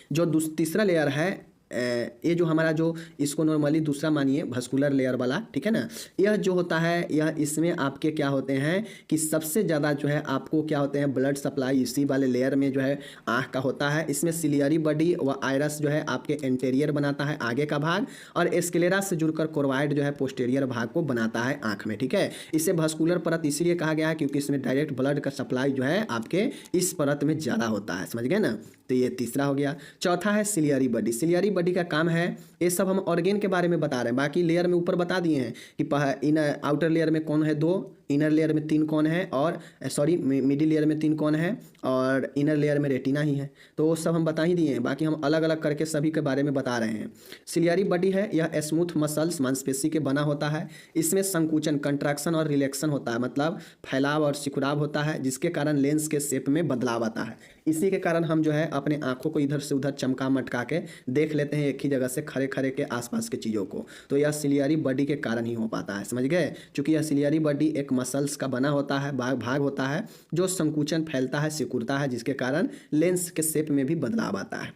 जो तीसरा लेयर है, ये जो हमारा जो इसको नॉर्मली दूसरा मानिए वैस्कुलर लेयर वाला, ठीक है ना, यह जो होता है यह इसमें आपके क्या होते हैं कि सबसे ज़्यादा जो है आपको क्या होते हैं ब्लड सप्लाई इसी वाले लेयर में जो है आँख का होता है। इसमें सिलियरी बॉडी व आइरस जो है आपके एंटेरियर बनाता है, आगे का भाग, और स्क्लेरा से जुड़कर कोर्वाइड जो है पोस्टेरियर भाग को बनाता है आँख में। ठीक है, इसे वैस्कुलर परत इसलिए कहा गया है क्योंकि इसमें डायरेक्ट ब्लड का सप्लाई जो है आपके इस परत में ज़्यादा होता है। समझ गए ना, तो ये तीसरा हो गया। चौथा है सिलियरी बॉडी। सिलियरी बॉडी का काम है, ये सब हम ऑर्गेन के बारे में बता रहे हैं, बाकी लेयर में ऊपर बता दिए हैं कि इन आउटर लेयर में कौन है 2, इनर लेयर में 3 कौन है, और सॉरी मिडिल लेयर में 3 कौन है, और इनर लेयर में रेटिना ही है। तो वो सब हम बता ही दिए हैं, बाकी हम अलग अलग करके सभी के बारे में बता रहे हैं। सिलियरी बॉडी है, यह स्मूथ मसल्स मांसपेशी के बना होता है। इसमें संकुचन कंट्रैक्शन और रिलैक्शन होता है, मतलब फैलाव और सिकुड़ाव होता है, जिसके कारण लेंस के शेप में बदलाव आता है। इसी के कारण हम जो है अपने आँखों को इधर से उधर चमका मटका के देख लेते हैं एक ही जगह से खड़े खड़े के आसपास के चीज़ों को। तो यह सिलियरी बॉडी के कारण ही हो पाता है। समझ गए, चूँकि यह सिलियरी बॉडी एक मसल्स का बना होता है, भाग होता है जो संकुचन फैलता है, सिकुड़ता है, जिसके कारण लेंस के शेप में भी बदलाव आता है।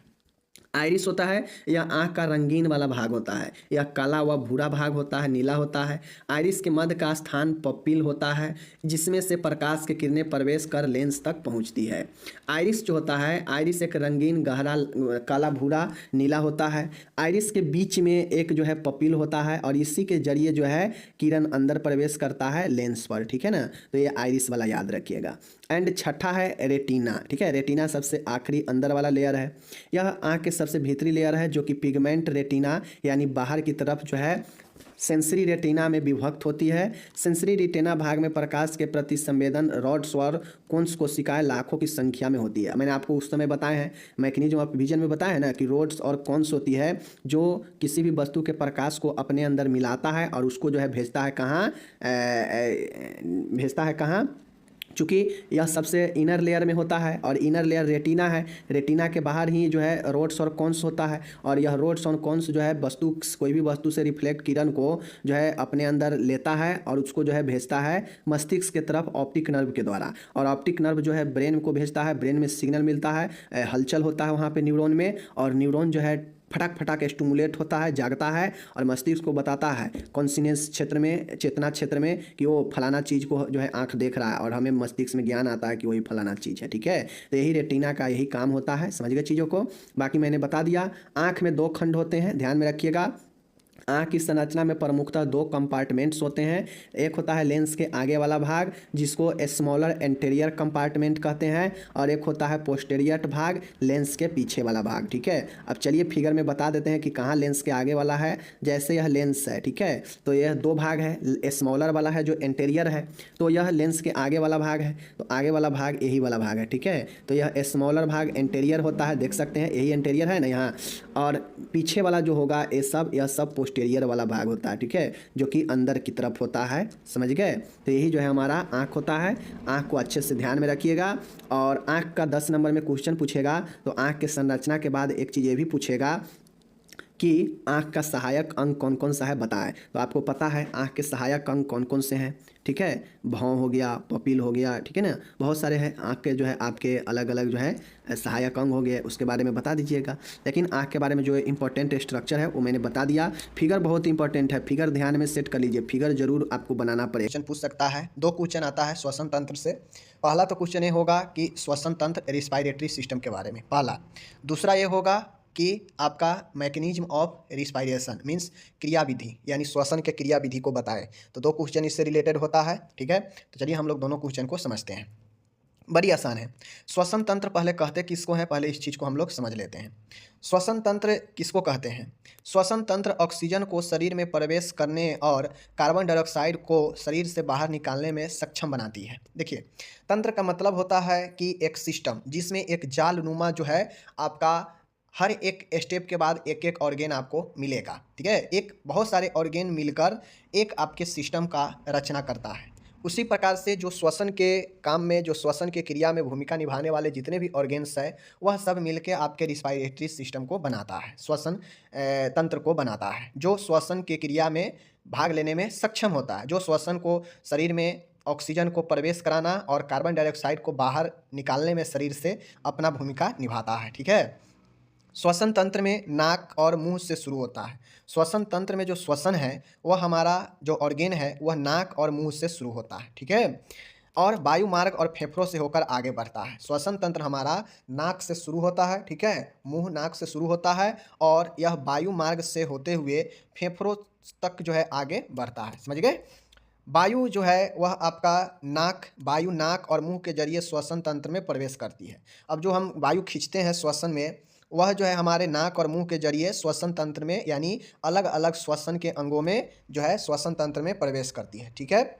आइरिस होता है यह आँख का रंगीन वाला भाग होता है, यह काला व भूरा भाग होता है, नीला होता है। आइरिस के मध्य का स्थान पपिल होता है जिसमें से प्रकाश की किरणें प्रवेश कर लेंस तक पहुंचती है। आइरिस जो होता है, आइरिस एक रंगीन गहरा काला भूरा नीला होता है। आइरिस के बीच में एक जो है पपिल होता है और इसी के जरिए जो है किरण अंदर प्रवेश करता है लेंस पर, ठीक है ना। तो ये आइरिस वाला याद रखिएगा। एंड छठा है रेटिना, ठीक है। रेटिना सबसे आखिरी अंदर वाला लेयर है। यह आँख के सबसे भीतरी लेयर है जो कि पिगमेंट रेटिना यानी बाहर की तरफ जो है सेंसरी रेटिना में विभक्त होती है। सेंसरी रेटिना भाग में प्रकाश के प्रति संवेदन रॉड्स और कोन्स कोशिकाएं लाखों की संख्या में होती है। मैंने आपको उस समय बताया है मैकेनिज्म ऑफ विजन में बताया है ना कि रोड्स और कोन्स होती है जो किसी भी वस्तु के प्रकाश को अपने अंदर मिलाता है और उसको जो है भेजता है कहाँ चूँकि यह सबसे इनर लेयर में होता है और इनर लेयर रेटिना है। रेटिना के बाहर ही जो है रोड्स और कोन्स होता है और यह रोड्स और कोन्स जो है कोई भी वस्तु से रिफ्लेक्ट किरण को जो है अपने अंदर लेता है और उसको जो है भेजता है मस्तिष्क के तरफ ऑप्टिक नर्व के द्वारा। और ऑप्टिक नर्व जो है ब्रेन को भेजता है, ब्रेन में सिग्नल मिलता है, हलचल होता है वहाँ पे न्यूरॉन में और न्यूरॉन जो है फटाक फटाक स्टिमुलेट होता है, जागता है और मस्तिष्क को बताता है कॉन्शियस क्षेत्र में, चेतना क्षेत्र में कि वो फलाना चीज़ को जो है आंख देख रहा है और हमें मस्तिष्क में ज्ञान आता है कि वही फलाना चीज़ है, ठीक है। तो यही रेटिना का यही काम होता है, समझ गए चीज़ों को। बाकी मैंने बता दिया। आँख में 2 खंड होते हैं, ध्यान में रखिएगा। आँख की संरचना में प्रमुखतः 2 कंपार्टमेंट्स होते हैं। एक होता है लेंस के आगे वाला भाग जिसको स्मॉलर एंटीरियर कंपार्टमेंट कहते हैं और एक होता है पोस्टीरियर भाग, लेंस के पीछे वाला भाग, ठीक है। अब चलिए फिगर में बता देते हैं कि कहाँ लेंस के आगे वाला है। जैसे यह लेंस है, ठीक है, तो यह 2 भाग है। स्मॉलर वाला है जो एंटीरियर है, तो यह लेंस के आगे वाला भाग है, तो आगे वाला भाग यही वाला भाग है, ठीक है। तो यह स्मॉलर भाग एंटीरियर होता है, देख सकते हैं यही एंटीरियर है ना यहाँ, और पीछे वाला जो होगा यह सब पोस्टीरियर वाला भाग होता है, ठीक है, जो कि अंदर की तरफ होता है, समझ गए। तो यही जो है हमारा आँख होता है। आँख को अच्छे से ध्यान में रखिएगा और आँख का 10 नंबर में क्वेश्चन पूछेगा तो आँख के संरचना के बाद एक चीज़ ये भी पूछेगा कि आँख का सहायक अंग कौन कौन सा है बताएं। तो आपको पता है आँख के सहायक अंग कौन कौन से हैं, ठीक है। भौं हो गया, पपिल हो गया, ठीक है ना, बहुत सारे हैं आँख के जो है आपके अलग अलग जो है सहायक अंग हो गए, उसके बारे में बता दीजिएगा। लेकिन आँख के बारे में जो इंपॉर्टेंट स्ट्रक्चर है वो मैंने बता दिया। फिगर बहुत इंपॉर्टेंट है, फिगर ध्यान में सेट कर लीजिए, फिगर जरूर आपको बनाना पड़ेगा। क्वेश्चन पूछ सकता है, 2 क्वेश्चन आता है श्वसन तंत्र से। पहला तो क्वेश्चन ये होगा कि श्वसन तंत्र रिस्पायरेटरी सिस्टम के बारे में, पहला। दूसरा ये होगा कि आपका मैकेनिज्म ऑफ रिस्पायरेशन मीन्स क्रिया विधि यानी श्वसन के क्रिया विधि को बताएं। तो 2 क्वेश्चन इससे रिलेटेड होता है, ठीक है। तो चलिए हम लोग दोनों क्वेश्चन को समझते हैं, बड़ी आसान है। श्वसन तंत्र पहले कहते किसको हैं, पहले इस चीज़ को हम लोग समझ लेते हैं। श्वसन तंत्र किसको कहते हैं? श्वसन तंत्र ऑक्सीजन को शरीर में प्रवेश करने और कार्बन डाइऑक्साइड को शरीर से बाहर निकालने में सक्षम बनाती है। देखिए, तंत्र का मतलब होता है कि एक सिस्टम जिसमें एक जालनुमा जो है आपका हर एक स्टेप के बाद एक एक ऑर्गेन आपको मिलेगा, ठीक है। एक बहुत सारे ऑर्गेन मिलकर एक आपके सिस्टम का रचना करता है। उसी प्रकार से जो श्वसन के काम में, जो श्वसन के क्रिया में भूमिका निभाने वाले जितने भी ऑर्गेन्स हैं वह सब मिलके आपके रिस्पायरेटरी सिस्टम को बनाता है, श्वसन तंत्र को बनाता है, जो श्वसन की क्रिया में भाग लेने में सक्षम होता है, जो श्वसन को शरीर में ऑक्सीजन को प्रवेश कराना और कार्बन डाइऑक्साइड को बाहर निकालने में शरीर से अपना भूमिका निभाता है, ठीक है। श्वसन तंत्र में नाक और मुंह से शुरू होता है। श्वसन तंत्र में जो श्वसन है वह हमारा जो ऑर्गेन है वह नाक और मुंह से शुरू होता है, ठीक है, और वायु मार्ग और फेफड़ों से होकर आगे बढ़ता है। श्वसन तंत्र हमारा नाक से शुरू होता है, ठीक है, मुंह नाक से शुरू होता है और यह वायु मार्ग से होते हुए फेफड़ों तक जो है आगे बढ़ता है, समझ गए। वायु जो है वह आपका वायु नाक और मुंह के जरिए श्वसन तंत्र में प्रवेश करती है। अब जो हम वायु खींचते हैं श्वसन में वह जो है हमारे नाक और मुंह के जरिए श्वसन तंत्र में यानी अलग अलग श्वसन के अंगों में जो है श्वसन तंत्र में प्रवेश करती है, ठीक है,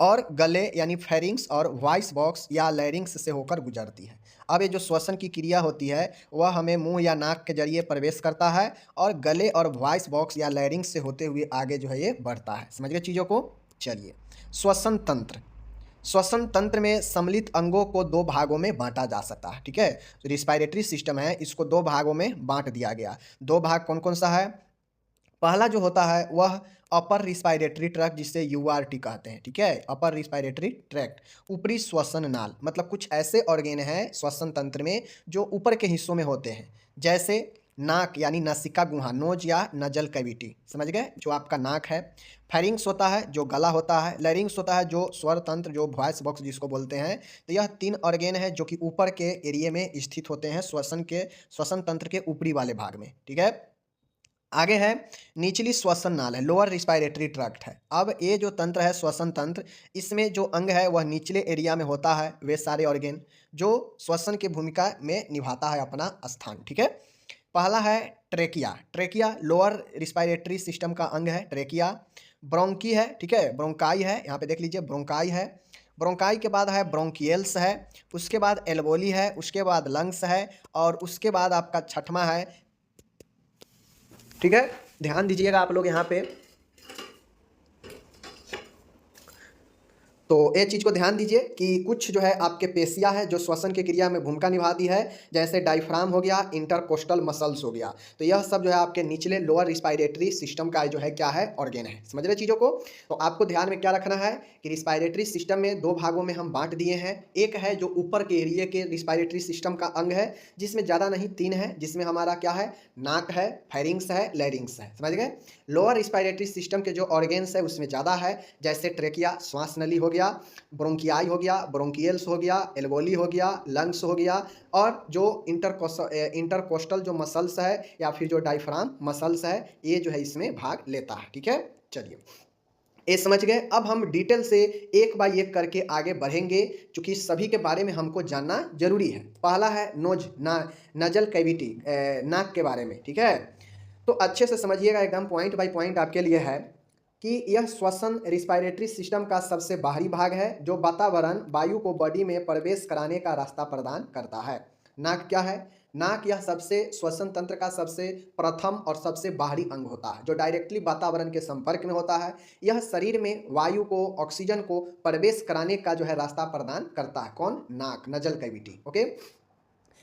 और गले यानी फेरिंग्स और वॉइस बॉक्स या लैरिंग्स से होकर गुजरती है। अब ये जो श्वसन की क्रिया होती है वह हमें मुंह या नाक के जरिए प्रवेश करता है और गले और वॉइस बॉक्स या लैरिंग्स से होते हुए आगे जो है ये बढ़ता है, समझ गए चीज़ों को। चलिए, श्वसन तंत्र। श्वसन तंत्र में सम्मिलित अंगों को 2 भागों में बांटा जा सकता है, ठीक है। रिस्पायरेटरी सिस्टम है, इसको 2 भागों में बांट दिया गया। 2 भाग कौन कौन सा है? पहला जो होता है वह अपर रिस्पायरेटरी ट्रैक्ट, जिसे यूआरटी कहते हैं, ठीक है। अपर रिस्पायरेटरी ट्रैक्ट, ऊपरी श्वसन नाल, मतलब कुछ ऐसे ऑर्गेन हैं श्वसन तंत्र में जो ऊपर के हिस्सों में होते हैं, जैसे नाक यानी नासिका गुहा, नोज या नजल कैविटी, समझ गए, जो आपका नाक है। फेरिंग्स होता है जो गला होता है। लैरिंग्स होता है जो स्वर तंत्र, जो वॉइस बॉक्स जिसको बोलते हैं। तो यह 3 ऑर्गेन है जो कि ऊपर के एरिया में स्थित होते हैं, श्वसन तंत्र के ऊपरी वाले भाग में, ठीक है। आगे है निचली श्वसन नाल है, लोअर रिस्पायरेटरी ट्रैक्ट है। अब ये जो तंत्र है श्वसन तंत्र, इसमें जो अंग है वह निचले एरिया में होता है, वे सारे ऑर्गेन जो श्वसन की भूमिका में निभाता है अपना स्थान, ठीक है। पहला है trachea. Trachea lower respiratory system का अंग है, ट्रेकिया। ब्रोंकी है, ठीक है, ब्रोंकाई है, यहाँ पे देख लीजिए ब्रोंकाई है। ब्रोंकाई के बाद है ब्रोंकियल्स है, उसके बाद एल्वोली है, उसके बाद लंग्स है, और उसके बाद आपका छठवां है, ठीक है। ध्यान दीजिएगा आप लोग यहाँ पे, तो ये चीज़ को ध्यान दीजिए कि कुछ जो है आपके पेशियाँ है जो श्वसन की क्रिया में भूमिका निभाती है, जैसे डायफ्राम हो गया, इंटरकोस्टल मसल्स हो गया। तो यह सब जो है आपके निचले लोअर रिस्पायरेटरी सिस्टम का जो है क्या है, ऑर्गेन है। समझ रहे चीज़ों को। तो आपको ध्यान में क्या रखना है कि रिस्पायरेटरी सिस्टम में 2 भागों में हम बांट दिए हैं। एक है जो ऊपर के एरिया के रिस्पायरेटरी सिस्टम का अंग है, जिसमें ज़्यादा नहीं 3 है, जिसमें हमारा क्या है, नाक है, फेरिंग्स है, लैरिंग्स है, समझ गए। लोअर रिस्पायरेटरी सिस्टम के जो ऑर्गेन्स है उसमें ज़्यादा है, जैसे ट्रेकिया श्वास नली हो गया, ब्रोंकियाई हो गया, ब्रोंकियल्स हो गया, एल्वोली हो गया, लंग्स हो गया, और जो इंटरकोस्टल जो मसल्स है या फिर जो डायफ्राम मसल्स है, ये जो है इसमें भाग लेता है, ठीक है। चलिए ये समझ गए। अब हम डिटेल से एक बाय एक करके आगे बढ़ेंगे, क्योंकि सभी के बारे में हमको जानना जरूरी है। पहला है नोज, नजल कैविटी, नाक के बारे में, ठीक है। तो अच्छे से समझिएगा, एकदम पॉइंट बाय पॉइंट आपके लिए है कि यह श्वसन रिस्पायरेटरी सिस्टम का सबसे बाहरी भाग है, जो वातावरण वायु को बॉडी में प्रवेश कराने का रास्ता प्रदान करता है। नाक क्या है, नाक यह सबसे श्वसन तंत्र का सबसे प्रथम और सबसे बाहरी अंग होता है, जो डायरेक्टली वातावरण के संपर्क में होता है। यह शरीर में वायु को, ऑक्सीजन को प्रवेश कराने का जो है रास्ता प्रदान करता है। कौन, नाक, nasal cavity, okay.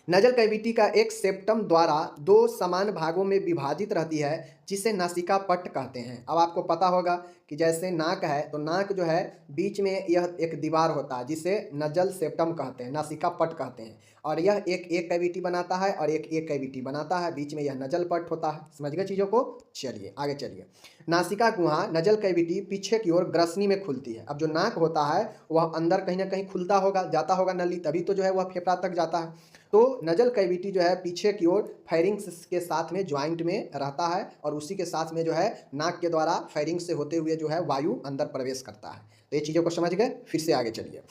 Nasal cavity का एक सेप्टम द्वारा 2 समान भागों में विभाजित रहती है, जिसे नासिका पट्ट कहते हैं। अब आपको पता होगा कि जैसे नाक है, तो नाक जो है बीच में यह एक दीवार होता है, जिसे नजल सेप्टम कहते हैं, नासिका पट्ट कहते हैं, और यह एक कैविटी बनाता है और एक कैविटी बनाता है, बीच में यह नजल पट्ट होता है। समझ गए चीज़ों को। चलिए आगे चलिए। नासिका गुहा, नजल कैविटी पीछे की ओर ग्रसनी में खुलती है। अब जो नाक होता है वह अंदर कहीं ना कहीं खुलता होगा, जाता होगा नली, तभी तो जो है वह फेफड़ा तक जाता है। तो नजल कैविटी जो है पीछे की ओर फेरिंग्स के साथ में ज्वाइंट में रहता है, और उसी के साथ में जो है नाक के द्वारा फेरिंग्स से होते हुए जो है वायु अंदर प्रवेश करता है। तो ये चीज़ों को समझ गए। फिर से आगे चलिए।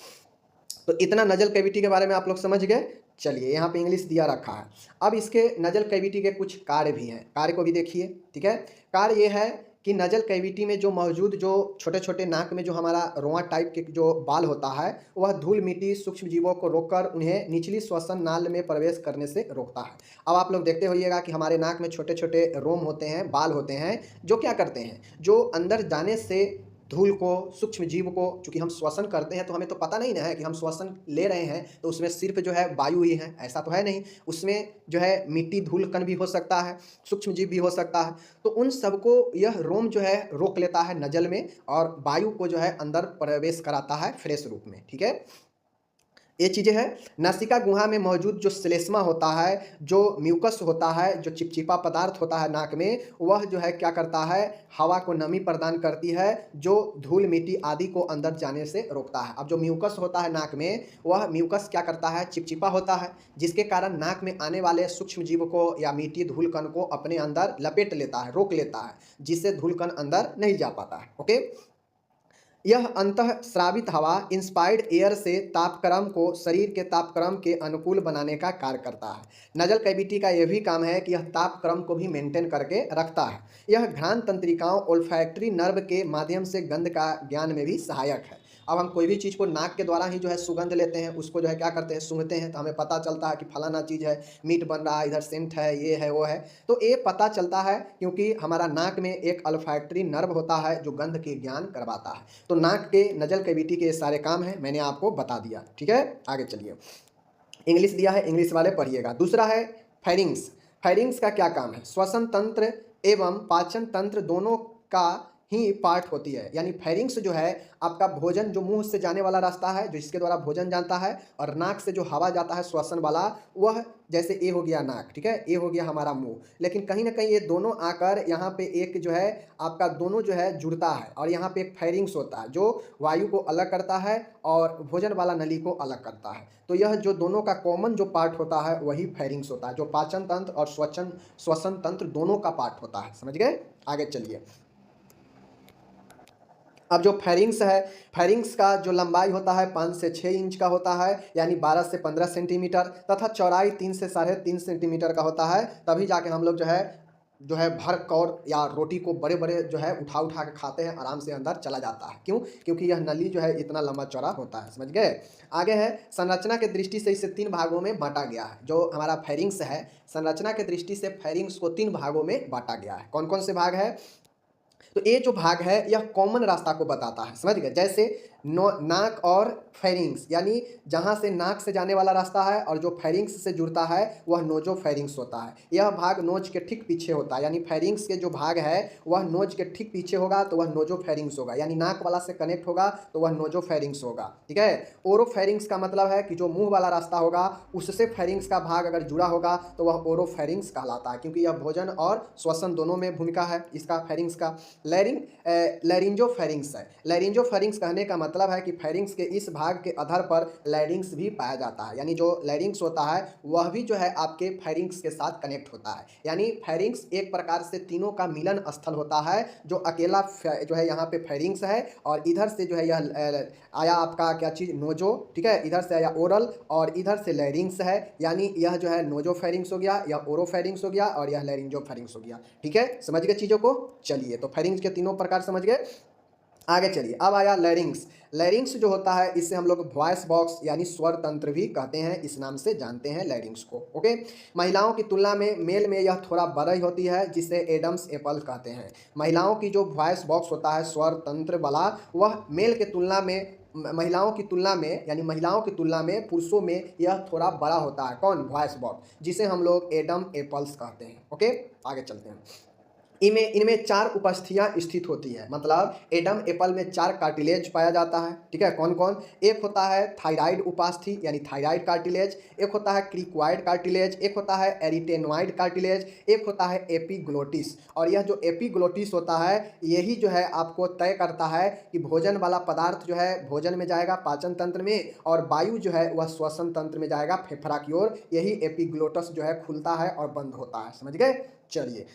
तो इतना नजल कैविटी के बारे में आप लोग समझ गए। चलिए यहाँ पे इंग्लिश दिया रखा है। अब इसके नजल कैविटी के कुछ कार्य भी हैं, कार्य को भी देखिए, ठीक है। कार्य ये है कि नजल कैविटी में जो मौजूद जो छोटे छोटे नाक में जो हमारा रोआ टाइप के जो बाल होता है, वह धूल मिट्टी सूक्ष्म जीवों को रोककर उन्हें निचली श्वसन नाल में प्रवेश करने से रोकता है। अब आप लोग देखते होइएगा कि हमारे नाक में छोटे छोटे रोम होते हैं, बाल होते हैं, जो क्या करते हैं, जो अंदर जाने से धूल को, सूक्ष्म जीव को, चूंकि हम श्वसन करते हैं तो हमें तो पता नहीं ना है कि हम श्वसन ले रहे हैं, तो उसमें सिर्फ जो है वायु ही है, ऐसा तो है नहीं। उसमें जो है मिट्टी, धूल कण भी हो सकता है, सूक्ष्म जीव भी हो सकता है। तो उन सबको यह रोम जो है रोक लेता है नजल में, और वायु को जो है अंदर प्रवेश कराता है फ्रेश रूप में, ठीक है। ये चीज़ें हैं। नासिका गुहा में मौजूद जो श्लेष्मा होता है, जो म्यूकस होता है, जो चिपचिपा पदार्थ होता है नाक में, वह जो है क्या करता है, हवा को नमी प्रदान करती है, जो धूल मिट्टी आदि को अंदर जाने से रोकता है। अब जो म्यूकस होता है नाक में, वह म्यूकस क्या करता है, चिपचिपा होता है, जिसके कारण नाक में आने वाले सूक्ष्म जीव को या मिट्टी, धूल कण को अपने अंदर लपेट लेता है, रोक लेता है, जिससे धूल कण अंदर नहीं जा पाता है, ओके। यह अंतः स्रावित हवा, इंस्पायर्ड एयर से तापक्रम को शरीर के तापक्रम के अनुकूल बनाने का कार्य करता है। नजल कैविटी का यह भी काम है कि यह तापक्रम को भी मेंटेन करके रखता है। यह घ्राण तंत्रिकाओं, ओल्फैक्टरी नर्व के माध्यम से गंध का ज्ञान में भी सहायक है। अब हम कोई भी चीज़ को नाक के द्वारा ही जो है सुगंध लेते हैं, उसको जो है क्या करते हैं, सूंघते हैं, तो हमें पता चलता है कि फलाना चीज़ है, मीट बन रहा है, इधर सेंट है, ये है, वो है। तो ये पता चलता है क्योंकि हमारा नाक में एक अल्फैक्टरी नर्व होता है जो गंध के ज्ञान करवाता है। तो नाक के, नजल कैविटी के सारे काम हैं, मैंने आपको बता दिया, ठीक है। आगे चलिए। इंग्लिश दिया है, इंग्लिश वाले पढ़िएगा। दूसरा है फेरिंग्स। फेरिंग्स का क्या काम है, श्वसन तंत्र एवं पाचन तंत्र दोनों का ही पार्ट होती है। यानी फेरिंग्स जो है आपका भोजन जो मुंह से जाने वाला रास्ता है, जो इसके द्वारा भोजन जाता है, और नाक से जो हवा जाता है श्वसन वाला, वह जैसे ए हो गया नाक, ठीक है, ए हो गया हमारा मुंह, लेकिन कहीं ना कहीं ये दोनों आकर यहाँ पे एक जो है आपका दोनों जो है जुड़ता है, और यहाँ पे एक फेरिंग्स होता है जो वायु को अलग करता है और भोजन वाला नली को अलग करता है। तो यह जो दोनों का कॉमन जो पार्ट होता है वही फेरिंग्स होता है, जो पाचन तंत्र और श्वसन तंत्र दोनों का पार्ट होता है। समझ गए? आगे चलिए। अब जो फेरिंग्स है, फेरिंग्स का जो लंबाई होता है 5 से 6 इंच का होता है, यानी 12 से 15 सेंटीमीटर, तथा चौड़ाई 3 से 3.5 सेंटीमीटर का होता है। तभी जाके हम लोग जो है भर कौर या रोटी को बड़े बड़े जो है उठा उठा के खाते हैं, आराम से अंदर चला जाता है। क्यों? क्योंकि यह नली जो है इतना लंबा चौड़ा होता है। समझ गए? आगे है, संरचना के दृष्टि से इसे 3 भागों में बांटा गया है। जो हमारा फेरिंग्स है, संरचना के दृष्टि से फेरिंग्स को 3 भागों में बांटा गया है। कौन कौन से भाग है? तो ये जो भाग है यह कॉमन रास्ता को बताता है। समझ गए? जैसे नाक और फेरिंग्स, यानी जहाँ से नाक से जाने वाला रास्ता है और जो फेरिंग्स से जुड़ता है वह नोजो फेरिंग्स होता है। यह भाग नोज के ठीक पीछे होता है, यानी फेरिंग्स के जो भाग है वह नोज के ठीक पीछे होगा तो वह नोजो फेरिंग्स होगा, यानी नाक वाला से कनेक्ट होगा तो वह नोजो फेरिंग्स होगा। ठीक है? ओरो फेरिंग्स का मतलब है कि जो मुंह वाला रास्ता होगा उससे फेरिंग्स का भाग अगर जुड़ा होगा तो वह ओरो फेरिंग्स कहलाता है, क्योंकि यह भोजन और श्वसन दोनों में भूमिका है इसका फेरिंग्स का। लैरिंजो फेरिंग्स है। लैरिंजो फेरिंग्स कहने का मतलब है कि फेरिंग्स के इस भाग के आधार पर लैरिंग्स भी पाया जाता है, यानी जो लैरिंग्स होता है वह भी जो है आपके फेरिंग्स के साथ कनेक्ट होता है। यानी फेरिंग्स एक प्रकार से तीनों का मिलन स्थल होता है, जो अकेला जो है यहाँ पे फेरिंग्स है, और इधर से जो है यह आया आपका क्या चीज़, नोजो, ठीक है, इधर से आया ओरल और इधर से लैरिंग्स है, यानी यह जो है नोजो फेरिंग्स हो गया, यह ओरो फेरिंग्स हो गया और यह लैरिंजो फेरिंग्स हो गया। ठीक है? समझ गए चीज़ों को? चलिए, तो फेरिंग्स के तीनों प्रकार समझ गए। आगे चलिए, अब आया लैरिंग्स। लैरिंग्स जो होता है इसे हम लोग वॉइस बॉक्स यानी स्वर तंत्र भी कहते हैं, इस नाम से जानते हैं लैरिंग्स को। ओके? महिलाओं की तुलना में मेल में यह थोड़ा बड़ी होती है, जिसे एडम्स एप्पल कहते हैं। महिलाओं की जो वॉइस बॉक्स होता है स्वर तंत्र वाला, वह मेल के तुलना में महिलाओं की तुलना में, यानी महिलाओं की तुलना में पुरुषों में यह थोड़ा बड़ा होता है। कौन? वॉइस बॉक्स, जिसे हम लोग एडम एप्पल्स कहते हैं। ओके? आगे चलते हैं। इनमें 4 उपस्थियां स्थित होती है, मतलब एडम एप्पल में 4 कार्टिलेज पाया जाता है। ठीक है? कौन कौन? एक होता है थायराइड उपास्थि यानी थायराइड कार्टिलेज, एक होता है क्रिक्वाइड कार्टिलेज, एक होता है एरिटेनॉइड कार्टिलेज, एक होता है एपिग्लोटिस। और यह जो एपिग्लोटिस होता है यही जो है आपको तय करता है कि भोजन वाला पदार्थ जो है भोजन में जाएगा पाचन तंत्र में, और वायु जो है वह श्वसन तंत्र में जाएगा फेफड़ा की ओर। यही एपिग्लोटस जो है खुलता है और बंद होता है। समझ गए? चलिए,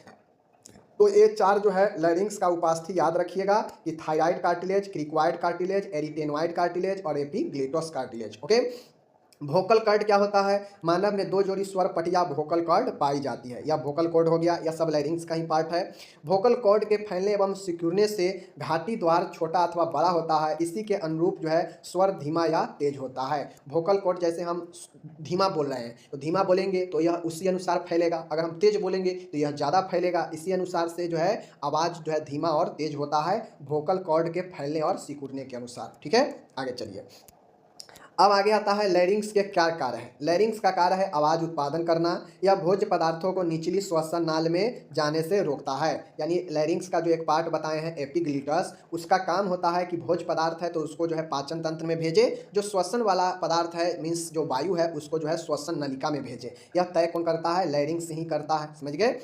तो ये 4 जो है लैरिंग्स का उपास्थि याद रखिएगा कि thyroid cartilage, cricoid cartilage, arytenoid cartilage और epiglottis cartilage. Okay? Vocal cord क्या होता है? मानव में 2 जोड़ी स्वर पटिया वोकल कॉर्ड पाई जाती है। यह वोकल कॉर्ड हो गया, यह सब लैरिंग्स का ही पार्ट है। वोकल कॉर्ड के फैलने एवं सिकुड़ने से घाटी द्वार छोटा अथवा बड़ा होता है। इसी के अनुरूप जो है स्वर धीमा या तेज होता है। वोकल कॉर्ड जैसे हम धीमा बोल रहे हैं तो धीमा बोलेंगे तो यह उसी अनुसार फैलेगा, अगर हम तेज बोलेंगे तो यह ज़्यादा फैलेगा। इसी अनुसार से जो है आवाज़ जो है धीमा और तेज होता है वोकल कॉर्ड के फैलने और सिकुड़ने के अनुसार। ठीक है? आगे चलिए। अब आगे आता है लैरिंग्स के क्या कार्य है। लैरिंग्स का कार्य है आवाज़ उत्पादन करना। यह भोज्य पदार्थों को निचली श्वसन नाल में जाने से रोकता है। यानी लैरिंग्स का जो एक पार्ट बताए हैं एपिग्लिटस, उसका काम होता है कि भोज्य पदार्थ है तो उसको जो है पाचन तंत्र में भेजे, जो श्वसन वाला पदार्थ है मीन्स जो वायु है उसको जो है श्वसन नलिका में भेजे। यह तय कौन करता है? लैरिंग्स ही करता है। समझ गए?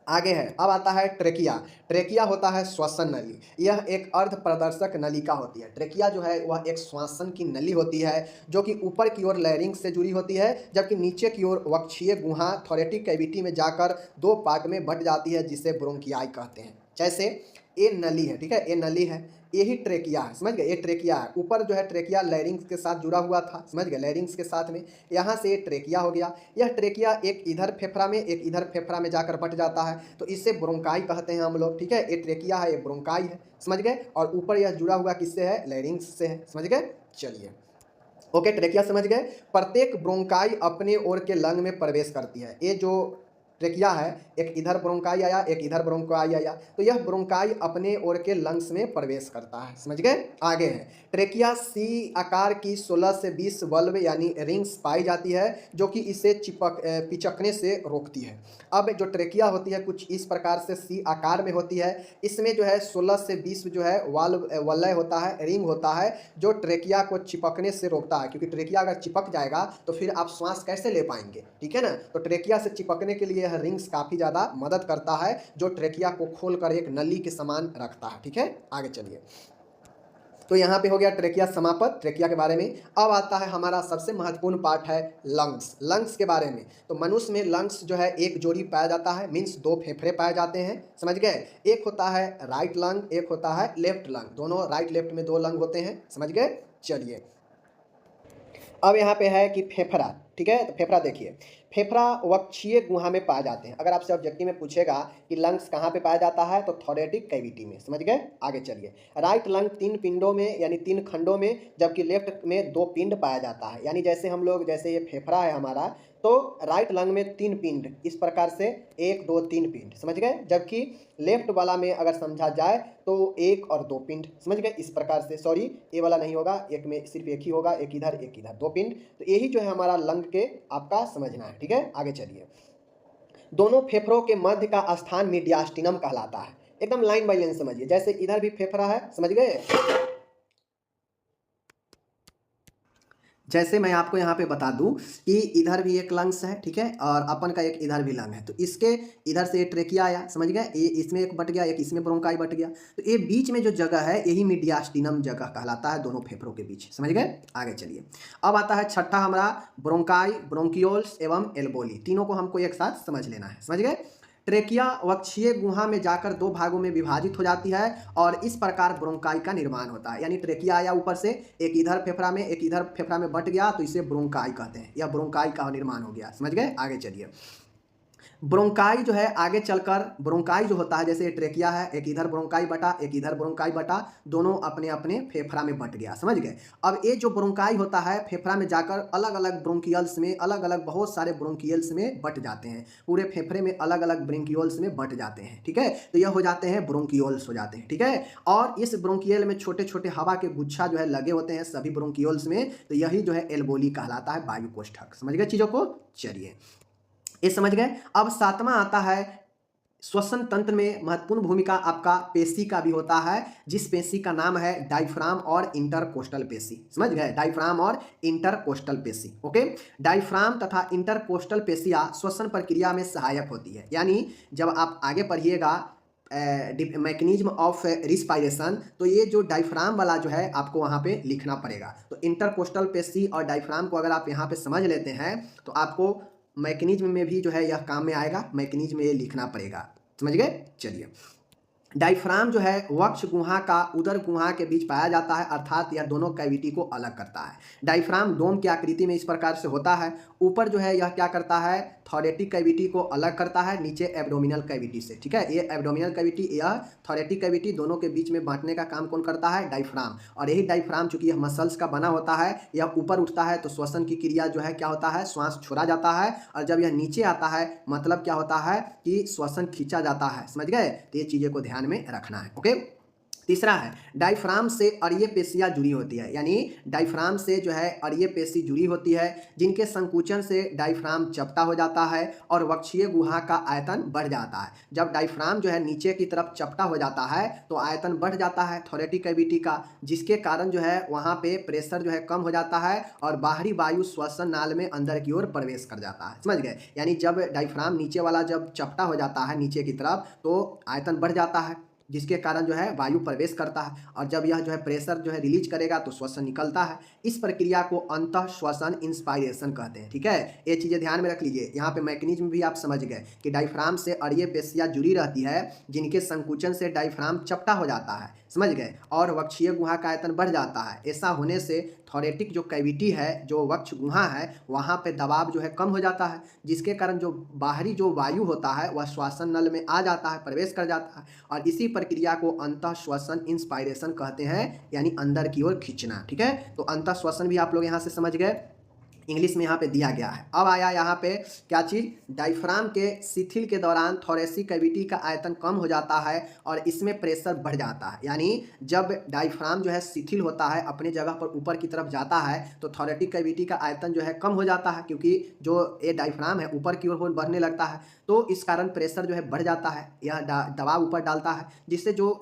आगे है, अब आता है ट्रेकिया। ट्रेकिया होता है श्वसन नली। यह एक अर्ध प्रदर्शक नलिका होती है। ट्रेकिया जो है वह एक श्वसन की नली होती है जो कि ऊपर की ओर लैरिंग्स से जुड़ी होती है, जबकि नीचे की ओर वक्षीय गुहा थोरेटिक कैविटी में जाकर 2 पार्ट में बट जाती है, जिसे ब्रोंकियाई कहते हैं। जैसे ये नली है, ठीक है, ये नली है, यही ट्रेकिया है। समझ गए? ये ट्रेकिया है। ऊपर जो है ट्रेकिया लैरिंग्स के साथ जुड़ा हुआ था, समझ गए, लैरिंग्स के साथ में, यहाँ से ये ट्रेकिया हो गया। यह ट्रेकिया एक इधर फेफड़ा में एक इधर फेफड़ा में जाकर बट जाता है, तो इसे ब्रोंकाई कहते हैं हम लोग। ठीक है? ये ट्रेकिया है, ये ब्रोंकाई है। समझ गए? और ऊपर यह जुड़ा हुआ किससे है? लैरिंग्स से है। समझ गए? चलिए, ओके, ट्रेकिया समझ गए। प्रत्येक ब्रोंकाई अपने ओर के लंग में प्रवेश करती है। ये जो ट्रेकिया है, एक इधर ब्रोंकाई आया, एक इधर ब्रोंकाई आया, तो यह ब्रोंकाई अपने ओर के लंग्स में प्रवेश करता है। समझ गए? आगे है ट्रेकिया सी आकार की 16 से 20 बल्ब यानी रिंग्स पाई जाती है जो कि इसे पिचकने से रोकती है। अब जो ट्रेकिया होती है कुछ इस प्रकार से सी आकार में होती है। इसमें जो है 16 से 20 जो है वलय होता है, रिंग होता है, जो ट्रेकिया को चिपकने से रोकता है, क्योंकि ट्रेकिया अगर चिपक जाएगा तो फिर आप श्वास कैसे ले पाएंगे, ठीक है ना। तो ट्रेकिया से चिपकने के लिए यह रिंग्स काफ़ी ज़्यादा मदद करता है, जो ट्रेकिया को खोलकर एक नली के समान रखता है। ठीक है, आगे चलिए। तो यहाँ पे हो गया ट्रेकिया समापत, ट्रेकिया के बारे में। अब आता है हमारा सबसे महत्वपूर्ण पार्ट है लंग्स। लंग्स के बारे में तो मनुष्य में लंग्स जो है एक जोड़ी पाया जाता है, मीन्स 2 फेफड़े पाए जाते हैं। समझ गए? एक होता है राइट लंग, एक होता है लेफ्ट लंग, दोनों राइट लेफ्ट में 2 लंग होते हैं। समझ गए? चलिए, अब यहाँ पे है कि फेफड़ा, ठीक है। तो फेफड़ा देखिए, फेफड़ा वक्षीय गुहा में पाए जाते हैं। अगर आपसे ऑब्जेक्टिव में पूछेगा कि लंग्स कहाँ पे पाया जाता है, तो थोरेटिक कैविटी में। समझ गए? आगे चलिए। राइट लंग 3 पिंडों में यानी 3 खंडों में, जबकि लेफ्ट में 2 पिंड पाया जाता है। यानी जैसे हम लोग, जैसे ये फेफड़ा है हमारा, तो राइट लंग में 3 पिंड, इस प्रकार से 1 2 3 पिंड। समझ गए? जबकि लेफ्ट वाला में अगर समझा जाए तो 1 और 2 पिंड। समझ गए? इस प्रकार से, सॉरी ये वाला नहीं होगा, एक में सिर्फ एक ही होगा, एक इधर 2 पिंड। तो यही जो है हमारा लंग के आपका समझना है। ठीक है, आगे चलिए। दोनों फेफड़ों के मध्य का स्थान मीडियास्टिनम कहलाता है। एकदम लाइन बाई लाइन समझिए, जैसे इधर भी फेफड़ा है, समझ गए? जैसे मैं आपको यहाँ पे बता दूं कि इधर भी एक लंग्स है, ठीक है, और अपन का एक इधर भी लंग है। तो इसके इधर से ट्रेकिया आया, समझ गए? ये इसमें एक बट गया, एक इसमें ब्रोंकाई बट गया। तो ये बीच में जो जगह है यही मीडियास्टिनम जगह कहलाता है, दोनों फेफड़ों के बीच। समझ गए? आगे चलिए। अब आता है छठा हमारा ब्रोंकाई, ब्रोंकियोल्स एवं एल्बोली। तीनों को हमको एक साथ समझ लेना है। समझ गए? ट्रेकिया वक्षीय गुहा में जाकर 2 भागों में विभाजित हो जाती है और इस प्रकार ब्रोंकाई का निर्माण होता है। यानी ट्रेकिया आया ऊपर से, एक इधर फेफड़ा में, एक इधर फेफड़ा में बट गया, तो इसे ब्रोंकाई कहते हैं, या ब्रोंकाई का निर्माण हो गया। समझ गए? आगे चलिए। ब्रोंकाई जो है आगे चलकर, ब्रोंकाई जो होता है, जैसे ट्रेकिया है, एक इधर ब्रोंकाई बटा, एक इधर ब्रोंकाई बटा, दोनों अपने अपने फेफड़ा में बट गया। समझ गए? अब ये जो ब्रोंकाई होता है फेफड़ा में जाकर अलग अलग ब्रोंकियल्स में, अलग अलग बहुत सारे ब्रोंकियल्स में बट जाते हैं। पूरे फेफड़े में अलग अलग ब्रोंकियोल्स में बट जाते हैं। ठीक है, तो यह हो जाते हैं ब्रोंकियोल्स हो जाते हैं। ठीक है, और इस ब्रोंकियल में छोटे छोटे हवा के गुच्छा जो है लगे होते हैं सभी ब्रोंकियोल्स में, तो यही जो है एल्बोली कहलाता है, वायु कोष्ठक। समझ गए चीजों को? चलिए, ये समझ गए। अब 7वां आता है श्वसन तंत्र में महत्वपूर्ण भूमिका आपका पेशी का भी होता है, जिस पेशी का नाम है डायफ्राम और इंटरकोस्टल पेशी। समझ गए? डायफ्राम और इंटरकोस्टल पेशी। ओके, डायफ्राम तथा इंटरकोस्टल पेशियां श्वसन प्रक्रिया में सहायक होती है। यानी जब आप आगे पढ़िएगा मैकेनिज्म ऑफ रिस्पायरेशन, तो ये जो डायफ्राम वाला जो है आपको वहाँ पे लिखना पड़ेगा। तो इंटरकोस्टल पेशी और डायफ्राम को अगर आप यहाँ पे समझ लेते हैं तो आपको मैकेनिज्म में भी जो है यह काम में आएगा, मैकेनिज्म में ये लिखना पड़ेगा। समझ गए? चलिए, डायफ्राम जो है वक्ष गुहा का उदर गुहा के बीच पाया जाता है, अर्थात यह दोनों कैविटी को अलग करता है। डायफ्राम डोम की आकृति में इस प्रकार से होता है। ऊपर जो है यह क्या करता है, थोरेटिक कैविटी को अलग करता है नीचे एब्डोमिनल कैविटी से। ठीक है, ये एब्डोमिनल कैविटी, यह थोरेटिक कैविटी, दोनों के बीच में बांटने का काम कौन करता है? डायफ्राम। और यही डायफ्राम चूंकि यह मसल्स का बना होता है, यह ऊपर उठता है तो श्वसन की क्रिया जो है क्या होता है, श्वास छोड़ा जाता है, और जब यह नीचे आता है मतलब क्या होता है कि श्वसन खींचा जाता है। समझ गए? तो ये चीजें को ध्यान में रखना है। ओके, तीसरा है डायफ्राम से अरीय पेशियां जुड़ी होती है। यानी डायफ्राम से जो है अरीय पेशी जुड़ी होती है, जिनके संकुचन से डायफ्राम चपटा हो जाता है और वक्षीय गुहा का आयतन बढ़ जाता है। जब डायफ्राम जो है नीचे की तरफ चपटा हो जाता है तो आयतन बढ़ जाता है थोरेटिक कैविटी का, जिसके कारण जो है वहाँ पे प्रेशर जो है कम हो जाता है और बाहरी वायु श्वसन नाल में अंदर की ओर प्रवेश कर जाता है। समझ गए? यानी जब डायफ्राम नीचे वाला जब चपटा हो जाता है नीचे की तरफ तो आयतन बढ़ जाता है, जिसके कारण जो है वायु प्रवेश करता है, और जब यह जो है प्रेशर जो है रिलीज करेगा तो श्वसन निकलता है। इस प्रक्रिया को अंतः श्वसन इंस्पायरेशन कहते हैं। ठीक है, ये चीज़ें ध्यान में रख लीजिए। यहाँ पे मैकेनिज्म भी आप समझ गए कि डायफ्राम से अरीय पेशियां जुड़ी रहती है, जिनके संकुचन से डायफ्राम चपटा हो जाता है। समझ गए? और वक्षीय गुहा का आयतन बढ़ जाता है। ऐसा होने से थोरेटिक जो कैविटी है, जो वक्ष गुहा है, वहाँ पे दबाव जो है कम हो जाता है, जिसके कारण जो बाहरी जो वायु होता है वह श्वसन नल में आ जाता है, प्रवेश कर जाता है, और इसी प्रक्रिया को अंतः श्वसन इंस्पायरेशन कहते हैं, यानी अंदर की ओर खींचना। ठीक है, तो अंतः श्वसन भी आप लोग यहाँ से समझ गए। इंग्लिश में यहाँ पे दिया गया है। अब आया यहाँ पे क्या चीज़, डायफ्राम के शिथिल के दौरान थोरेसिक कैविटी का आयतन कम हो जाता है और इसमें प्रेशर बढ़ जाता है। यानी जब डायफ्राम जो है शिथिल होता है, अपने जगह पर ऊपर की तरफ जाता है, तो थोरेटिक कैविटी का आयतन जो है कम हो जाता है, क्योंकि जो ये डायफ्राम है ऊपर की ओर बढ़ने लगता है, तो इस कारण प्रेशर जो है बढ़ जाता है, यह दबाव ऊपर डालता है, जिससे जो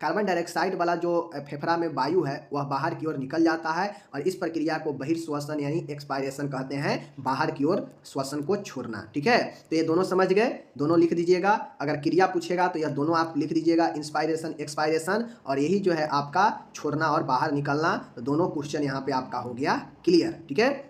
कार्बन डाइऑक्साइड वाला जो फेफड़ा में वायु है वह बाहर की ओर निकल जाता है, और इस प्रक्रिया को बहिर्श्वसन यानी एक्सपायरेशन कहते हैं, बाहर की ओर श्वसन को छोड़ना। ठीक है, तो ये दोनों समझ गए, दोनों लिख दीजिएगा। अगर क्रिया पूछेगा तो यह दोनों आप लिख दीजिएगा, इंस्पायरेशन एक्सपायरेशन, और यही जो है आपका छोड़ना और बाहर निकलना। तो दोनों क्वेश्चन यहाँ पे आपका हो गया क्लियर। ठीक है,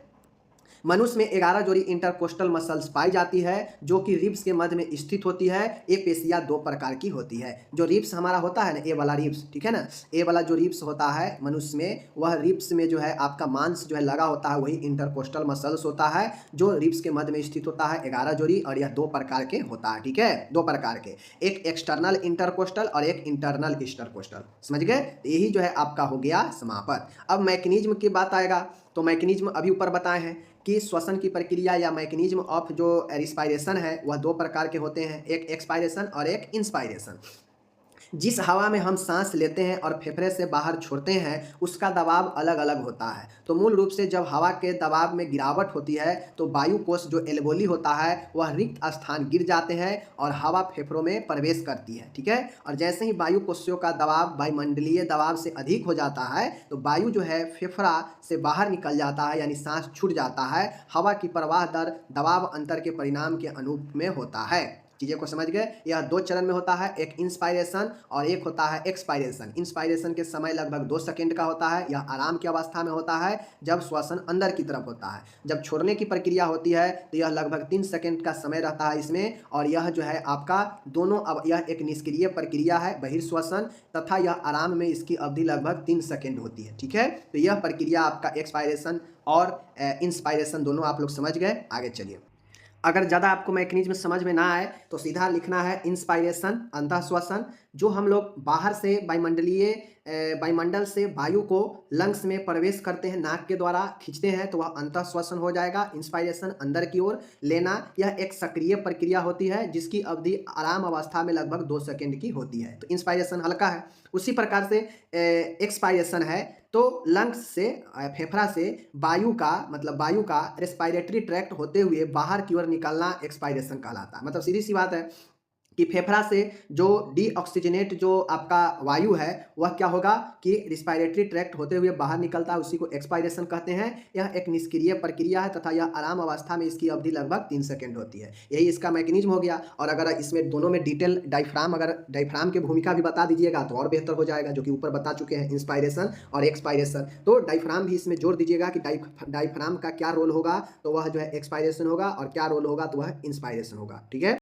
मनुष्य में 11 जोड़ी इंटरकोस्टल मसल्स पाई जाती है जो कि रिब्स के मध्य में स्थित होती है। ये पेशियां दो प्रकार की होती है। जो रिब्स हमारा होता है ना, ए वाला रिब्स, ठीक है ना, ए वाला जो रिब्स होता है मनुष्य में, वह रिब्स में जो है आपका मांस जो है लगा होता है, वही इंटरकोस्टल मसल्स होता है जो रिब्स के मध्य में स्थित होता है, 11 जोड़ी, और यह दो प्रकार के होता है। ठीक है, दो प्रकार के, एक एक्सटर्नल इंटरकोस्टल और एक इंटरनल इंटरकोस्टल। समझ गए, यही जो है आपका हो गया समापत। अब मैकेनिज्म की बात आएगा, तो मैकेनिज्म अभी ऊपर बताए हैं कि श्वसन की प्रक्रिया या मैकेनिज्म ऑफ जो रिस्पायरेशन है वह दो प्रकार के होते हैं, एक एक्सपायरेशन और एक इंस्पायरेशन। जिस हवा में हम सांस लेते हैं और फेफड़े से बाहर छोड़ते हैं उसका दबाव अलग अलग होता है। तो मूल रूप से जब हवा के दबाव में गिरावट होती है तो वायु कोश जो एल्वेओली होता है वह रिक्त स्थान गिर जाते हैं और हवा फेफड़ों में प्रवेश करती है। ठीक है, और जैसे ही वायु कोशियों का दबाव वायुमंडलीय दबाव से अधिक हो जाता है तो वायु जो है फेफड़ा से बाहर निकल जाता है, यानी सांस छूट जाता है। हवा की प्रवाह दर दबाव अंतर के परिणाम के अनुरूप में होता है। चीज़ें को समझ गए, यह दो चरण में होता है, एक इंस्पायरेशन और एक होता है एक्सपायरेशन। इंस्पायरेशन के समय लगभग 2 सेकंड का होता है, यह आराम की अवस्था में होता है जब श्वसन अंदर की तरफ होता है। जब छोड़ने की प्रक्रिया होती है तो यह लगभग 3 सेकंड का समय रहता है इसमें, और यह जो है आपका दोनों, अब यह एक निष्क्रिय प्रक्रिया है बहिर्श्वसन, तथा यह आराम में इसकी अवधि लगभग 3 सेकंड होती है। ठीक है, तो यह प्रक्रिया आपका एक्सपायरेशन और इंस्पायरेशन दोनों आप लोग समझ गए। आगे चलिए, अगर ज़्यादा आपको मैकेनिज्म समझ में ना आए तो सीधा लिखना है इंस्पायरेशन अंतः श्वसन, जो हम लोग बाहर से वायुमंडल से वायु को लंग्स में प्रवेश करते हैं, नाक के द्वारा खींचते हैं, तो वह अंतः श्वसन हो जाएगा। इंस्पायरेशन अंदर की ओर लेना, यह एक सक्रिय प्रक्रिया होती है जिसकी अवधि आराम अवस्था में लगभग 2 सेकंड की होती है। तो इंस्पायरेशन हल्का है। उसी प्रकार से एक्सपायरेशन है, तो लंग्स से फेफड़ा से वायु का रेस्पिरेटरी ट्रैक्ट होते हुए बाहर की ओर निकलना एक्सपायरेशन कहलाता है। मतलब सीधी सी बात है कि फेफड़ा से जो डीऑक्सीजनेट जो आपका वायु है वह क्या होगा कि रिस्पायरेटरी ट्रैक्ट होते हुए बाहर निकलता है, उसी को एक्सपायरेशन कहते हैं। यह एक निष्क्रिय प्रक्रिया है तथा यह आराम अवस्था में इसकी अवधि लगभग 3 सेकंड होती है। यही इसका मैकेनिज्म हो गया। और अगर इसमें दोनों में डिटेल डायफ्राम की भूमिका भी बता दीजिएगा तो और बेहतर हो जाएगा, जो कि ऊपर बता चुके हैं, इंस्पायरेशन और एक्सपायरेशन। तो डायफ्राम भी इसमें जोड़ दीजिएगा कि डायफ्राम का क्या रोल होगा, तो वह जो है एक्सपायरेशन होगा, और क्या रोल होगा तो वह इंस्पायरेशन होगा। ठीक है।